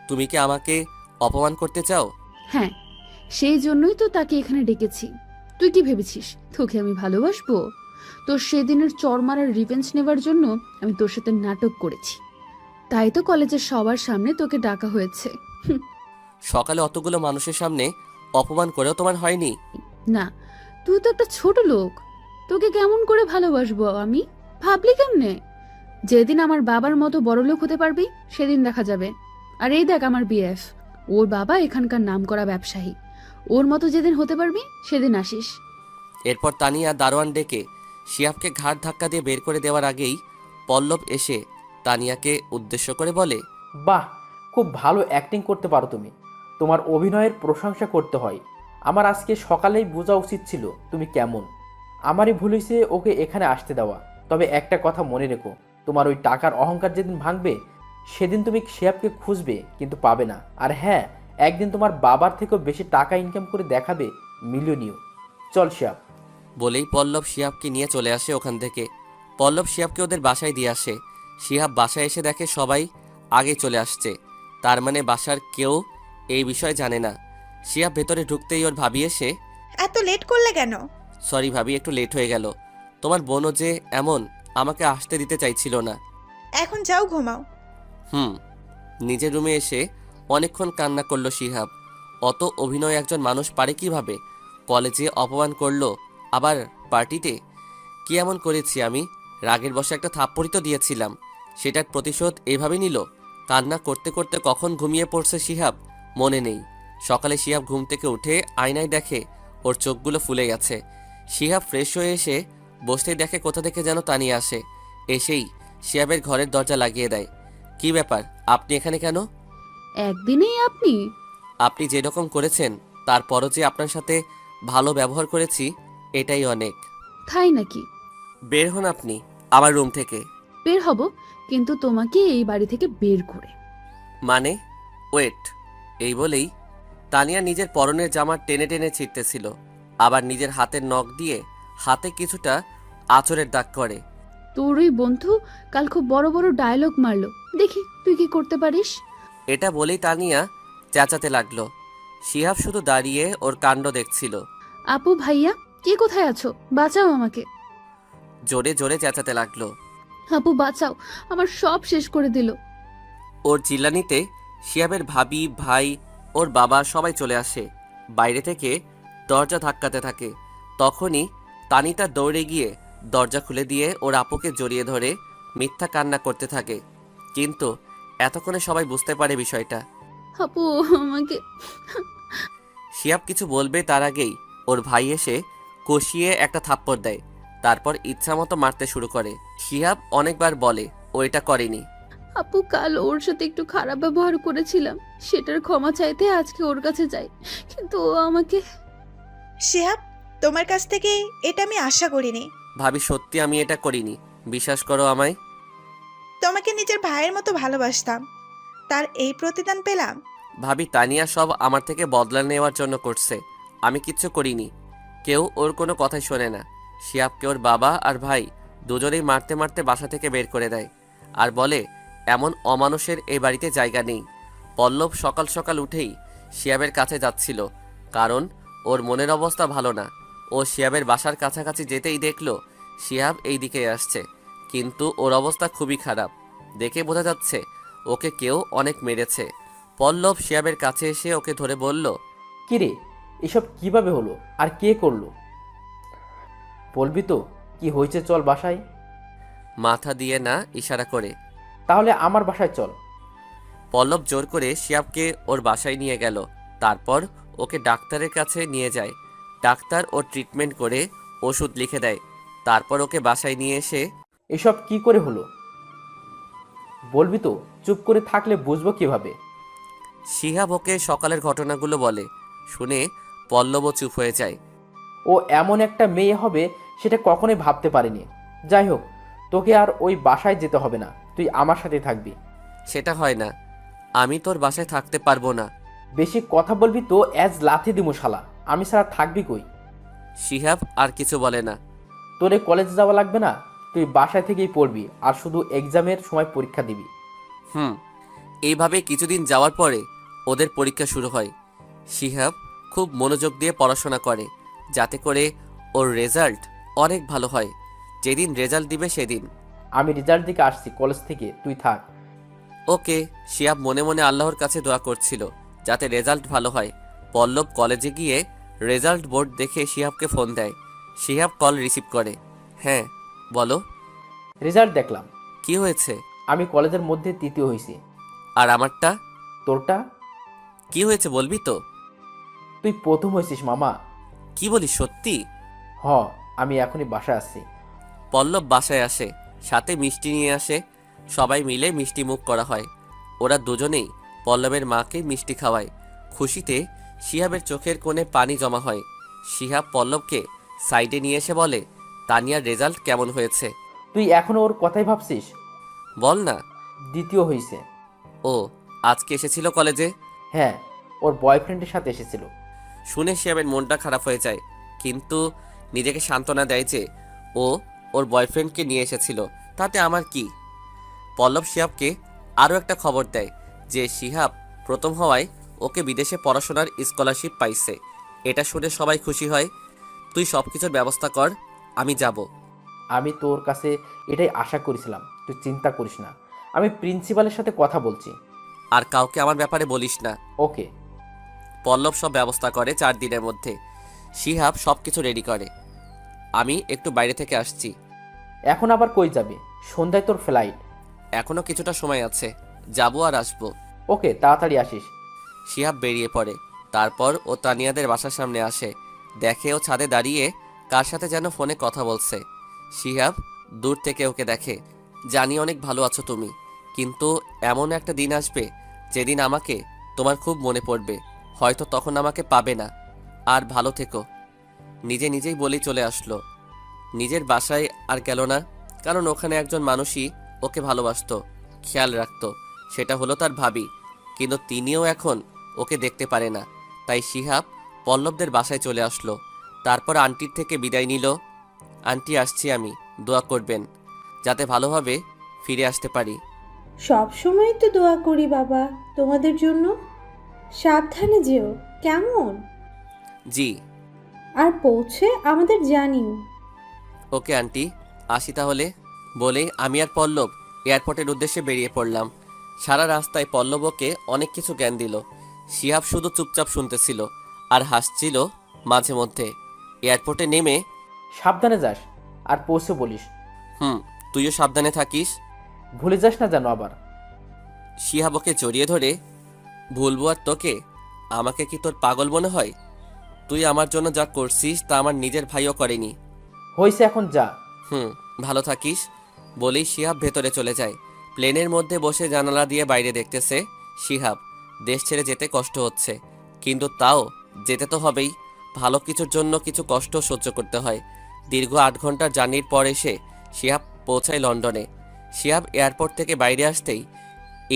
তুমি কি আমাকে অপমান করতে চাও? হ্যাঁ, সেই জন্যই তো তাকে এখানে ডেকেছি। তুই কি ভেবেছিস তোকে আমি ভালোবাসবো? তোর সেদিনের চর মারার রিভেঞ্জ নেবার জন্য আমি তোর সাথে নাটক করেছি, তাই তো কলেজের সবার সামনে তোকে ডাকা হয়েছে। সকালে অতগুলো মানুষের সামনে অপমান করেও তোমার হয়নি? না, তুই তো একটা ছোট লোক, তোকে কেমন করে ভালোবাসবো আমি? ভাবলি কেমনে? যেদিন আমার বাবার মতো বড় লোক হতে পারবি সেদিন দেখা যাবে। আর এই দেখ আমার বিএফ, ওর বাবা এখানকার নামকরা ব্যবসায়ী। ওর মতো যেদিন হতে পারবি সেদিন আসিস। এরপর তানিয়া দারোয়ান ডেকে শিহাবকে ঘাড় ধাক্কা দিয়ে বের করে দেওয়ার আগেই পল্লব এসে তানিয়াকে উদ্দেশ্য করে বলে, বাহ, খুব ভালো অ্যাক্টিং করতে পারো তুমি। তোমার অভিনয়ের প্রশংসা করতে হয়। আমার আজকে সকালেই বোঝা উচিত ছিল তুমি কেমন। আমারই ভুল হয়েছে ওকে এখানে আসতে দেওয়া। তবে একটা কথা মনে রেখো, তোমার ওই টাকার অহংকার যেদিন ভাঙবে সেদিন তুমি শিহাবকে খুঁজবে কিন্তু পাবে না। আর হ্যাঁ, একদিন তোমার বাবার থেকেও বেশি টাকা ইনকাম করে দেখাবে মিলিয়নীয়। চল শিহাব। বলেই পল্লব শিহাবকে নিয়ে চলে আসে ওখান থেকে। পল্লব শিহাবকে ওদের বাসায় দিয়ে আসে। শিহাব বাসায় এসে দেখে সবাই আগে চলে আসছে, তার মানে বাসার কেউ এই বিষয়ে জানে না। শিহাব ভেতরে ঢুকতেই ওর ভাবি এসে, এত লেট করলে কেন? সরি ভাবি, একটু লেট হয়ে গেল। তোমার বোনও যে এমন আমাকে আসতে দিতে চাইছিল না। এখন যাও, ঘুমাও। নিজের রুমে এসে অনেকক্ষণ কান্না করলো শিহাব। অত অভিনয় একজন মানুষ পারে কিভাবে? কলেজে অপমান করলো, আবার পার্টিতে। কি এমন করেছি আমি? রাগের বশে একটা থাপ্পড়ই তো দিয়েছিলাম, সেটার প্রতিশোধ এভাবে নিল। কান্না করতে করতে কখন ঘুমিয়ে পড়ছে শিহাব মনে নেই। সকালে শিহাব ঘুম থেকে উঠে আয়নায় দেখে ওর চোখগুলো ফুলে গেছে। শিহাব ফ্রেশ হয়ে এসে বসতেই দেখে কোথা থেকে যেন তানিয়া আসে। এসেই শিহাবের ঘরের দরজা লাগিয়ে দেয়। কি ব্যাপার, আপনি এখানে কেন? একদিনেই আপনি? আপনি যেরকম করেছেন তারপরও যে আপনার সাথে ভালো ব্যবহার করেছি এটাই অনেক। তাই নাকি? বের হন আপনি আমার রুম থেকে। বের হব, কিন্তু তোমাকে এই বাড়ি থেকে বের করে। মানে? ওয়েট। এই বলেই তানিয়া নিজের পরনের জামা টেনে টেনে ছিঁড়তেছিল, আবার নিজের হাতের নখ দিয়ে হাতে কিছুটা আঁচড়ের দাগ করে। তোর ওই বন্ধু কাল খুব বড় বড় ডায়লগ মারলো, দেখি তুই কি করতে পারিস। এটা বলেই তানিয়া চেঁচাতে লাগলো। শিহাব শুধু দাঁড়িয়ে ওর কাণ্ড দেখছিল। আপু ভাইয়া, কে কোথায় আছো? বাঁচাও আমাকে। জোরে জোরে চেঁচাতে লাগলো। আপু বাঁচাও, আমার সব শেষ করে দিল। ওর চিল্লানিতে শিহাবের ভাবি, ভাই, ওর বাবা সবাই চলে আসে। বাইরে থেকে দরজা ধাক্কাতে থাকে। তখনই তানিতা দৌড়ে গিয়ে দরজা খুলে দিয়ে ওর আপুকে জড়িয়ে ধরে মিথ্যা কান্না করতে থাকে। কিন্তু এতক্ষণে সবাই বুঝতে পারে বিষয়টা। আপু আমাকে। শিহাব কিছু বলবে তার আগেই ওর ভাই এসে কষিয়ে একটা থাপ্পড় দেয়। তারপর ইচ্ছামতো মারতে শুরু করে। শিহাব অনেকবার বলে ও এটা করেনি। আপু কাল ওর সাথে একটু খারাপ ব্যবহার করেছিলাম, সেটার ক্ষমা চাইতে আজকে ওর কাছে যাই, কিন্তু ও আমাকে। শিহাব, তোমার কাছ থেকে এটা আমি আশা করিনি। ভাবি সত্যি আমি এটা করিনি, বিশ্বাস করো আমায়। তোমাকে নিজের ভাইয়ের মতো ভালোবাসতাম, তার এই প্রতিদান পেলাম। ভাবি তানিয়া সব আমার থেকে বদলা নেওয়ার জন্য করছে, আমি কিচ্ছু করিনি। কেউ ওর কোনো কথাই শোনে না। শিহাবকে ওর বাবা আর ভাই দুজনেই মারতে মারতে বাসা থেকে বের করে দেয় আর বলে এমন অমানুষের এই বাড়িতে জায়গা নেই। পল্লব সকাল সকাল উঠেই শিহাবের কাছে যাচ্ছিল, কারণ ওর মনের অবস্থা ভালো না। ও শিহাবের বাসার কাছাকাছি যেতেই দেখলো শিহাব এই দিকে আসছে, কিন্তু ওর অবস্থা খুবই খারাপ। দেখে বোঝা যাচ্ছে ওকে কেউ অনেক মেরেছে। পল্লব শিহাবের কাছে এসে ওকে ধরে বলল, কিরে, এসব কিভাবে হলো আর কে করলো? বলবি তো কি হয়েছে? চল বাসায়। মাথা দিয়ে না ইশারা করে। তাহলে আমার বাসায় চল। পল্লব জোর করে শিহাবকে ওর বাসায় নিয়ে গেল। তারপর ওকে ডাক্তারের কাছে নিয়ে যায়। ডাক্তার ওর ট্রিটমেন্ট করে ওষুধ লিখে দেয়। তারপর ওকে বাসায় নিয়ে এসে এসব কি করে হলো বলবি তো? চুপ করে থাকলে বুঝবো কিভাবে? শিহাব ওকে সকালের ঘটনাগুলো বলে। শুনে পল্লবও চুপ হয়ে যায়। ও এমন একটা মেয়ে হবে সেটা কখনোই ভাবতে পারিনি। যাই হোক, তোকে আর ওই বাসায় যেতে হবে না, তুই আমার সাথে থাকবি। সেটা হয় না, আমি তোর বাসায় থাকতে পারবো না। বেশি কথা বলবি তো অ্যাজ লাথি দিমু শালা। আমি ছাড়া থাকবি কই? শিহাব আর কিছু বলে না। তোরে কলেজে যাওয়া লাগবে না, তুই বাসায় থেকেই পড়বি আর শুধু এক্সামের সময় পরীক্ষা দিবি। এইভাবে কিছুদিন যাওয়ার পরে ওদের পরীক্ষা শুরু হয়। শিহাব খুব মনোযোগ দিয়ে পড়াশোনা করে, যাতে করে ওর রেজাল্ট অনেক ভালো হয়। যেদিন রেজাল্ট দিবে সেদিন। আমি রেজাল্ট দিকে আসছি কলেজ থেকে, তুই থাক। ওকে। শিহাব মনে মনে আল্লাহর কাছে দোয়া করছিল যাতে রেজাল্ট ভালো হয়। পল্লব কলেজে গিয়ে রেজাল্ট বোর্ড দেখে শিহাবকে ফোন দেয়। শিহাব কল রিসিভ করে। হ্যাঁ বলো। রেজাল্ট দেখলাম, কি হয়েছে? আমি কলেজের মধ্যে তৃতীয় হয়েছি। আর আমারটা? তোরটা? কি হয়েছে বলবি তো? তুই প্রথম হয়েছিস মামা। কি বলিস সত্যি? হ, আমি এখনই বাসায় আসছি। পল্লব বাসায় আসে, সাথে মিষ্টি নিয়ে আসে। সবাই মিলে মিষ্টি মুখ করা হয়। ওরা দুজনেই পল্লবের মাকে মিষ্টি খাওয়ায়। খুশিতে শিহাবের চোখের কোণে পানি জমা হয়। শিহাব পল্লবকে সাইডে নিয়ে এসে বলে, তানিয়ার রেজাল্ট কেমন হয়েছে? তুই এখনো ওর কথাই ভাবছিস? বল না। দ্বিতীয় হয়েছে। ও আজকে এসেছিল কলেজে? হ্যাঁ, ওর বয়ফ্রেন্ডের সাথে এসেছিল। শুনে শিহাবের মনটা খারাপ হয়ে যায়, কিন্তু নিজেকে সান্ত্বনা দেয় যে ও ওর বয়ফ্রেন্ডকে নিয়ে এসেছিল, তাতে আমার কি। পল্লব শিহাবকে আরও একটা খবর দেয় যে শিহাব প্রথম হওয়ায় ওকে বিদেশে পড়াশোনার স্কলারশিপ পাইছে। এটা শুনে সবাই খুশি হয়। তুই সব কিছুর ব্যবস্থা কর, আমি যাব। আমি তোর কাছে এটাই আশা করেছিলাম, তুই চিন্তা করিস না। আমি প্রিন্সিপালের সাথে কথা বলছি। আর কাউকে আমার ব্যাপারে বলিস না। ওকে। পল্লব সব ব্যবস্থা করে 4 দিনের মধ্যে। শিহাব সব কিছু রেডি করে। আমি একটু বাইরে থেকে আসছি। এখন আবার কই যাবে? সন্ধ্যায় তোর ফ্লাইট। এখনো কিছুটা সময় আছে, যাবো আর আসবো। ওকে, তাড়াতাড়ি আসিস। শিহাব বেরিয়ে পড়ে। তারপর ও তানিয়াদের বাসার সামনে আসে। দেখে ও ছাদে দাঁড়িয়ে কার সাথে যেন ফোনে কথা বলছে। শিহাব দূর থেকে ওকে দেখে। জানি অনেক ভালো আছো তুমি, কিন্তু এমন একটা দিন আসবে যেদিন আমাকে তোমার খুব মনে পড়বে। হয়তো তখন আমাকে পাবে না। আর ভালো থেকো। নিজে নিজেই বলেই চলে আসলো। নিজের বাসায় আর গেল না, কারণ ওখানে একজন মানুষই ওকে ভালোবাসতো, খেয়াল রাখতো, সেটা হলো তার ভাবি। কিন্তু তিনিও এখন ওকে দেখতে পারে না। তাই শিহাব পল্লবদের বাসায় চলে আসলো। তারপর আন্টির থেকে বিদায় নিল। আন্টি, আসছি আমি, দোয়া করবেন যাতে ভালোভাবে ফিরে আসতে পারি। সব সময় তো দোয়া করি বাবা তোমাদের জন্য। সাবধানে যেও কেমন? জি। আর পৌঁছে আমাদের জানিও। ওকে আন্টি, আসি তাহলে। বলেই আমি আর পল্লব এয়ারপোর্টের উদ্দেশ্যে বেরিয়ে পড়লাম। সারা রাস্তায় পল্লব ওকে অনেক কিছু জ্ঞান দিল। শিহাব শুধু চুপচাপ শুনতেছিল আর হাসছিল মাঝে মধ্যে। এয়ারপোর্টে নেমে, সাবধানে যাস, আর পৌঁছে বলিস। তুইও সাবধানে থাকিস। ভুলে যাস না যেন আবার। শিহাব ওকে জড়িয়ে ধরে, ভুলবো আর তোকে? আমাকে কি তোর পাগল মনে হয়? তুই আমার জন্য যা করছিস তা আমার নিজের ভাইও করেনি। হয়েছে, এখন যা। ভালো থাকিস। বলেই শিহাব ভেতরে চলে যায়। প্লেনের মধ্যে বসে জানালা দিয়ে বাইরে দেখতেছে শিহাব। দেশ ছেড়ে যেতে কষ্ট হচ্ছে, কিন্তু তাও যেতে তো হবেই। ভালো কিছুর জন্য কিছু কষ্ট সহ্য করতে হয়। দীর্ঘ 8 ঘন্টার জার্নির পর এসে শিহাব পৌঁছায় লন্ডনে। শিহাব এয়ারপোর্ট থেকে বাইরে আসতেই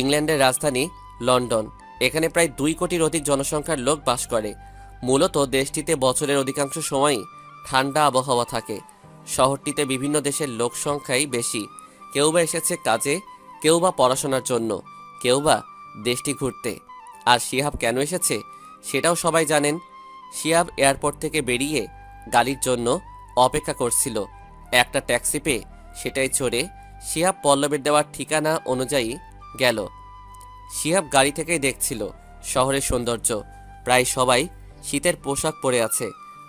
ইংল্যান্ডের রাজধানী লন্ডন। এখানে প্রায় 2 কোটির অধিক জনসংখ্যার লোক বাস করে। মূলত দেশটিতে বছরের অধিকাংশ সময়ই ঠান্ডা আবহাওয়া থাকে। শহরটিতে বিভিন্ন দেশের লোক সংখ্যাই বেশি। কেউ বা এসেছে কাজে, কেউ বা পড়াশোনার জন্য, কেউ বা দেশটি ঘুরতে। আর শিহাব কেন এসেছে সেটাও সবাই জানেন। শিহাব এয়ারপোর্ট থেকে বেরিয়ে গাড়ির জন্য অপেক্ষা করছিল। একটা ট্যাক্সি পেয়ে সেটাই চড়ে শিহাব পল্লবের দেওয়ার ঠিকানা অনুযায়ী গেল। শিহাব গাড়ি থেকেই দেখছিল শহরের সৌন্দর্য। প্রায় সবাই শীতের পোশাক পরে আছে,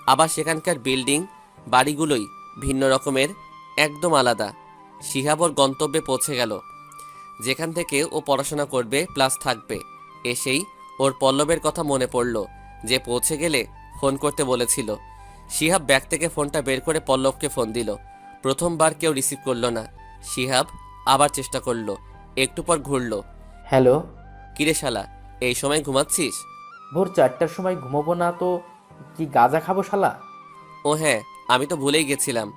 আবার সেখানকার বিল্ডিং বাড়িগুলোই ভিন্ন রকমের, একদম আলাদা। শিহাব ওর গন্তব্যে পৌঁছে গেল, যেখান থেকে ও পড়াশোনা করবে প্লাস থাকবে। এসেই ওর পল্লবের কথা মনে পড়ল, যে পৌঁছে গেলে ফোন করতে বলেছিল। শিহাব ব্যাগ থেকে ফোনটা বের করে পল্লবকে ফোন দিল। প্রথমবার কেউ রিসিভ করলো না। শিহাব আবার চেষ্টা করলো, একটু পর ঘুরলো। হ্যালো। কিরে শালা, এই সময় ঘুমাচ্ছিস? ভোর 4টার সময় ঘুমাবো না তো কি গাঁজা খাবো শালা? ও হ্যাঁ, আমি তো ভুলেই গেছিলাম,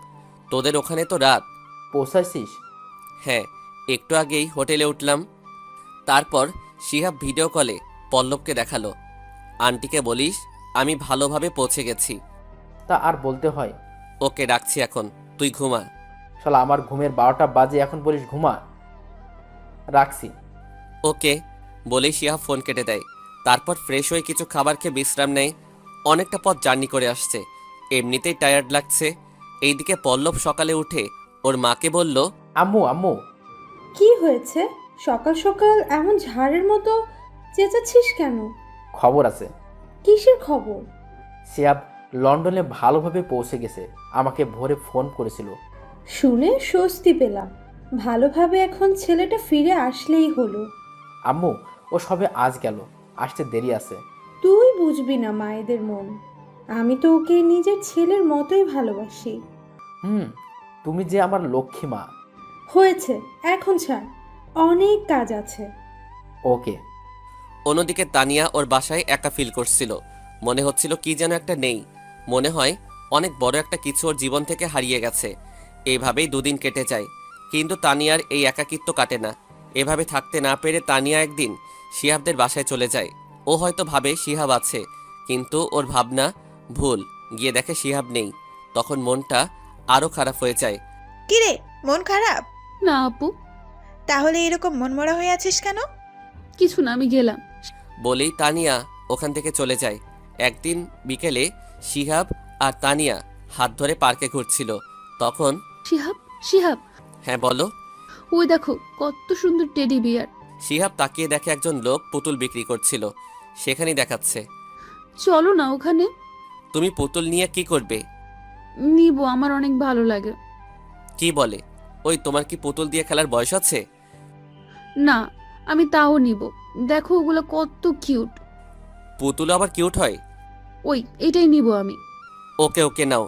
তোদের ওখানে তো রাত। পৌঁছাইছিস? হ্যাঁ, একটু আগেই হোটেলে উঠলাম। তারপর শিহাব ভিডিও কলে পল্লবকে দেখালো। আন্টিকে বলিস আমি ভালোভাবে পৌঁছে গেছি। তা আর বলতে হয়। ওকে, রাখছি এখন, তুই ঘুমা। শালা আমার ঘুমের 12টা বাজে, এখন বলিস ঘুমা? রাখছি। ওকে বলেই শিহাব ফোন কেটে দেয়। তারপর ফ্রেশ হয়ে কিছু খাবার খেয়ে বিশ্রাম নেয়। অনেকটা পথ জার্নি করে আসছে, এমনিতেই টায়ার্ড লাগছে। এইদিকে পল্লব সকালে উঠে ওর মাকে বলল, আম্মু আম্মু। কি হয়েছে? সকাল সকাল এমন ঝাড়ের মতো চেঁচাচ্ছিস কেন? খবর আছে। কিসের খবর? শিহাব লন্ডনে ভালোভাবে পৌঁছে গেছে, আমাকে ভোরে ফোন করেছিল। শুনে স্বস্তি পেলাম। ভালোভাবে এখন ছেলেটা ফিরে আসলেই হলো। আম্মু, ও সবে আজ গেল, আসতে দেরি আছে। তুই বুঝবি না মায়েদের মন। আমি তো ওকে নিজের ছেলের মতোই ভালোবাসি। তুমি যে আমার লক্ষ্মী মা। হয়েছে, এখন ছাড়, অনেক কাজ আছে। ওকে। অন্যদিকে তানিয়া ওর বাসায় একা ফিল করছিল। মনে হচ্ছিল কি যেন একটা নেই। মনে হয় অনেক বড় একটা কিছু ওর জীবন থেকে হারিয়ে গেছে। এইভাবেই 2 দিন কেটে যায়, কিন্তু তানিয়ার এই একাকিত্ব কাটে না। এভাবে থাকতে না পেরে তানিয়া একদিন শিহাবদের বাসায় চলে যায়। ও হয়তো ভাবে শিহাব আছে, কিন্তু ওর ভাবনা ভুল। গিয়ে দেখে শিহাব নেই। তখন মনটা আরও খারাপ হয়ে যায়। কিরে, মন খারাপ? না আপু, তাহলে এরকম মনমরা হয়ে আছিস কেন? কিছু না, আমি গেলাম। বলেই তানিয়া ওখান থেকে চলে যায়। একদিন বিকেলে শিহাব আর তানিয়া হাত ধরে পার্কে ঘুরছিল। তখন, শিহাব, শিহাব, হ্যাঁ বলো। ওই দেখো কত সুন্দর টেডি বিয়ার। শিহাব তাকিয়ে দেখে একজন লোক পুতুল বিক্রি করছিল, সেখানেই দেখাচ্ছে। চলো না ওখানে। তুমি পুতুল নিয়ে কি করবে? নিব, আমার অনেক ভালো লাগে। কি বলে? ওই, তোমার কি পুতুল দিয়ে খেলার বয়স আছে? না, আমি তাও নিব। দেখো ওগুলো কত কিউট। পুতুল আবার কিউট হয়? ওই, এটাই নিব আমি। ওকে ওকে, নাও।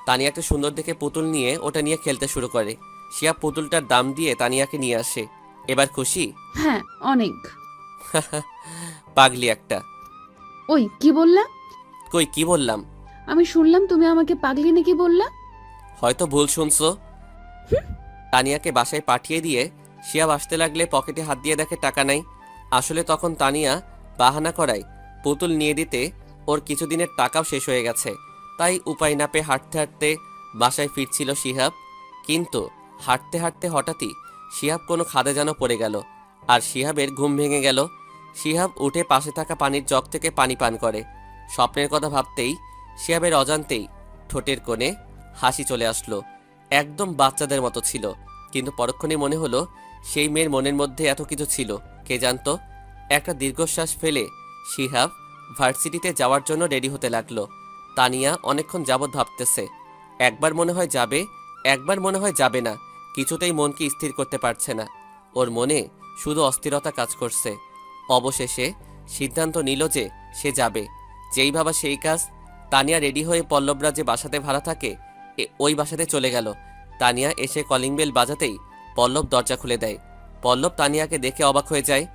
তানিয়া একটা সুন্দর দেখে পুতুল নিয়ে ওটা নিয়ে খেলতে শুরু করে। শিহাব পুতুলটার দাম দিয়ে তানিয়াকে নিয়ে আসে। এবার খুশি? হ্যাঁ, অনেক। পাগলি একটা। ওই, কি বললা? কই, কি বললাম? আমি শুনলাম তুমি আমাকে পাগলি নাকি বললা। হয়তো ভুল শুনছো। তানিয়াকে বাসায় পাঠিয়ে দিয়ে শিহাব আসতে লাগলে পকেটে হাত দিয়ে দেখে টাকা নাই। আসলে তখন তানিয়া বাহানা করায় পুতুল নিয়ে দিতে ওর কিছুদিনের টাকাও শেষ হয়ে গেছে। তাই উপায় না পেয়ে হাঁটতে হাঁটতে বাসায় ফিরছিল শিহাব। কিন্তু হাঁটতে হাঁটতে হঠাৎই শিহাব কোনো খাদে যেন পড়ে গেল, আর শিহাবের ঘুম ভেঙে গেল। শিহাব উঠে পাশে থাকা পানির জগ থেকে পানি পান করে। স্বপ্নের কথা ভাবতেই শিহাবের অজান্তেই ঠোঁটের কোণে হাসি চলে আসলো। একদম বাচ্চাদের মতো ছিল, কিন্তু পরক্ষণে মনে হলো সেই মেয়ের মনের মধ্যে এত কিছু ছিল কে জানতো। একটা দীর্ঘশ্বাস ফেলে শিহাব ভার্সিটিতে যাওয়ার জন্য রেডি হতে লাগলো। তানিয়া অনেকক্ষণ যাবৎ ভাবতেছে, একবার মনে হয় যাবে, একবার মনে হয় যাবে না। কিছুতেই মনকে স্থির করতে পারছে না। ওর মনে শুধু অস্থিরতা কাজ করছে। অবশেষে সিদ্ধান্ত নিল যে সে যাবে। যেই ভাবা সেই কাজ। তানিয়া রেডি হয়ে পল্লবরা যে বাসাতে ভাড়া থাকে ওই বাসাতে চলে গেল। তানিয়া এসে কলিং বেল বাজাতেই পল্লব দরজা খুলে দেয়। পল্লব তানিয়াকে দেখে অবাক হয়ে যায়।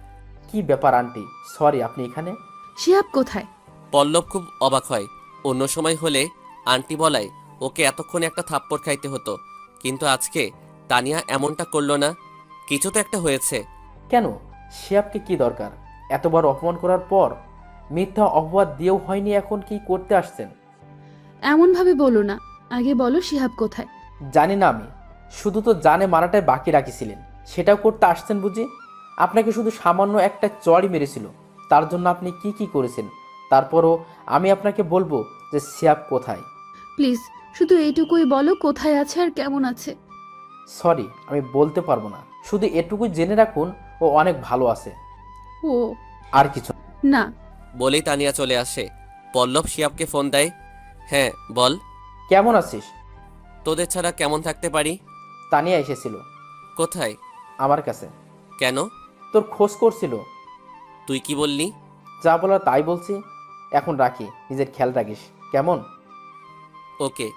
কি ব্যাপার আন্টি, সরি আপনি এখানে? শিহাব কোথায়? পল্লব খুব অবাক হয়। অন্য সময় হলে আন্টি বলায় ওকে এতক্ষণে একটা থাপ্পড় খাইতে হতো, কিন্তু আজকে তানিয়া এমনটা করলো না। কিছু তো একটা হয়েছে। কেন? শিহাবকে কি দরকার? এত বড় অপমান করার পর মিথ্যা অপবাদ দিয়েও হয়নি, এখন কি করতে আসছেন? এমন ভাবে বলো না, আগে বলো শিহাব কোথায়? জানি না আমি, শুধু তো জানে মারাটাই বাকি রাখিছিলেন, সেটাও করতে আসছেন বুঝি? আপনাকে শুধু সামান্য একটা চড়ই মেরেছিল, তার জন্য আপনি কি কি করেছেন। তারপরও আমি আপনাকে বলবো যে শিহাব কোথায়। প্লিজ শুধু এইটুকুই বলো কোথায় আছে আর কেমন আছে। সরি, আমি বলতে পারবো না। শুধু এটুকুই জেনে রাখুন, ও অনেক ভালো আছে, ও আর কিছু না। বলেই তানিয়া চলে আসে। পল্লব শিহাবকে ফোন দেয়। হ্যাঁ বল। কেমন আছিস? তোদের ছাড়া কেমন থাকতে পারি? তানিয়া এসেছিল কোথায়? আমার কাছে। কেন? তোর খোঁজ করছিল। তুই কি বললি? যা বলার তাই বলছি। এখন রাখি, নিজের খেয়াল রাখিস কেমন? ওকে।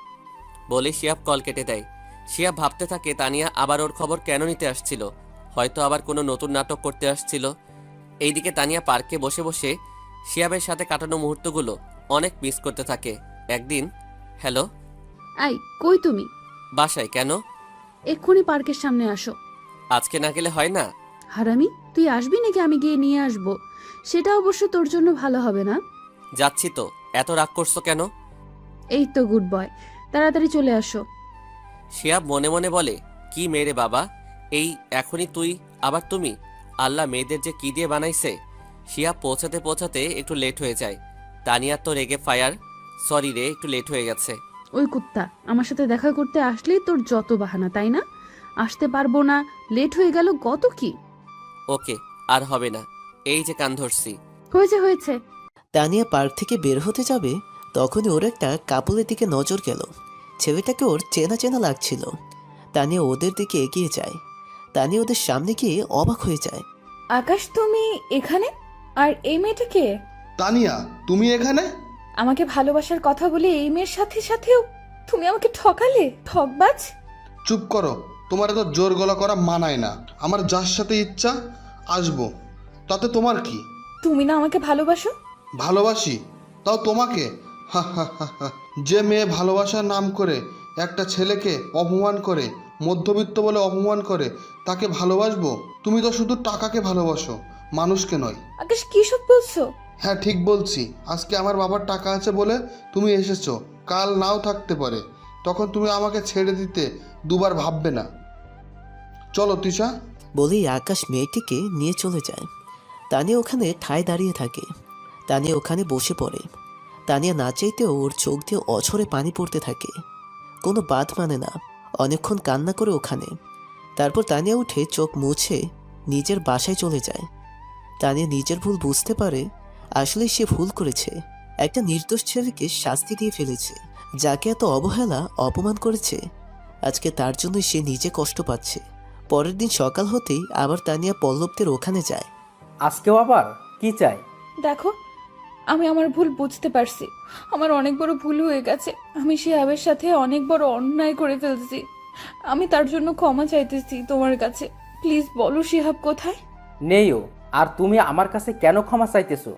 বলে শিহাব কল কেটে দেয়। শিহাব ভাবতে থাকে তানিয়া আবার ওর খবর কেন নিতে আসছিল। হয়তো আবার কোনো নতুন নাটক করতে আসছিল। এইদিকে তানিয়া পার্কে বসে বসে শিহাবের সাথে কাটানো মুহূর্তগুলো অনেক মিস করতে থাকে। একদিন, হ্যালো। আই কই তুমি? বাসায়। কেন? এক্ষুনি পার্কের সামনে আসো। আজকে না গেলে হয় না? হারামি, তুই আসবি নাকি আমি গিয়ে নিয়ে আসবো? সেটা অবশ্য তোর জন্য ভালো হবে না। যাচ্ছি তো, এত রাগ করছো কেন? এই তো গুড বয়, তাড়াতাড়ি চলে আসো। শিহাব মনে মনে বলে, কি মেরে বাবা, এই এখনই তুই আবার তুমি। আল্লাহ মেয়েদের যে কি দিয়ে বানাইছে। শিহাব পৌঁছাতে পৌঁছাতে একটু লেট হয়ে যায়। তানিয়া তো রেগে ফায়ার। সরি রে, একটু লেট হয়ে গেছে। ওই কুত্তা, আমার সাথে দেখা করতে আসলেই তোর যত বাহানা, তাই না? আসতে পারবো না, লেট হয়ে গেল, কত কি। ওকে, আর হবে না। এই যে কান ধরছি। হয়েছে হয়েছে। তানিয়া পার্ক থেকে বের হতে যাবে, তখনই ওর একটা কাপলের দিকে নজর গেল। ছেলেটাকে ওর চেনা চেনা লাগছিল। তানিয়া ওদের দিকে এগিয়ে যায়। তানিয়া ওদের সামনে গিয়ে অবাক হয়ে যায়। আকাশ, তুমি এখানে? আর এই মেয়েটা কে? তানিয়া, তুমি এখানে? আমাকে ভালোবাসার কথা বলে এই মেয়ের সাথেও তুমি আমাকে ঠকালে, ঠকবাজ। চুপ করো, তোমার এত জোর গলা করা মানায় না। আমার যার সাথে ইচ্ছা আসবো, তাতে তোমার কি? তুমি না আমাকে ভালোবাসো? ভালোবাসি, তাও তোমাকে? হা হা হা হা। যে মেয়ে ভালোবাসার নাম করে একটা ছেলেকে অপমান করে, মধ্যবিত্ত বলে অপমান করে, তাকে ভালোবাসবো? তুমি তো শুধু টাকাকে ভালোবাসো, মানুষকে নয়। আকাশ, কি সব বলছো? হ্যাঁ ঠিক বলছি। আজকে আমার বাবার টাকা আছে বলে তুমি এসেছো, কাল নাও থাকতে পারে। তখন তুমি আমাকে ছেড়ে দিতে দুবার ভাববে না। চলো তিশা। বলেই আকাশ মেয়েটিকে নিয়ে চলে যায়। তানিয়া ওখানে ঠায় দাঁড়িয়ে থাকে। তানিয়া ওখানে বসে পড়ে। তানিয়া না চাইতেও ওর চোখ দিয়ে অঝরে পানি পড়তে থাকে। কোনো বাদ মানে না, অনেকক্ষণ কান্না করে ওখানে। তারপর তানিয়া উঠে চোখ মুছে নিজের বাসায় চলে যায়। তানিয়া নিজের ভুল বুঝতে পারে। আসলে সে ভুল করেছে, একটা নির্দোষ ছেলেকে শাস্তি দিয়ে ফেলেছে। যাকে এত অবহেলা অপমান করেছে, আজকে তার জন্যই সে নিজে কষ্ট পাচ্ছে। পরের দিন সকাল হতেই আবার তানিয়া পল্লবদের ওখানে যায়। আজকেও আবার কি চাই? দেখো, আমি আমার ভুল বুঝতে পারছি। আমার অনেক বড় ভুল হয়ে গেছে। আমি শিহাবের সাথে অনেক বড় অন্যায় করে ফেলছি। আমি তার জন্য ক্ষমা চাইতেছি তোমার কাছে। প্লিজ বলো শিহাব কোথায়? নেইও। আর তুমি আমার কাছে কেন ক্ষমা চাইতেছো?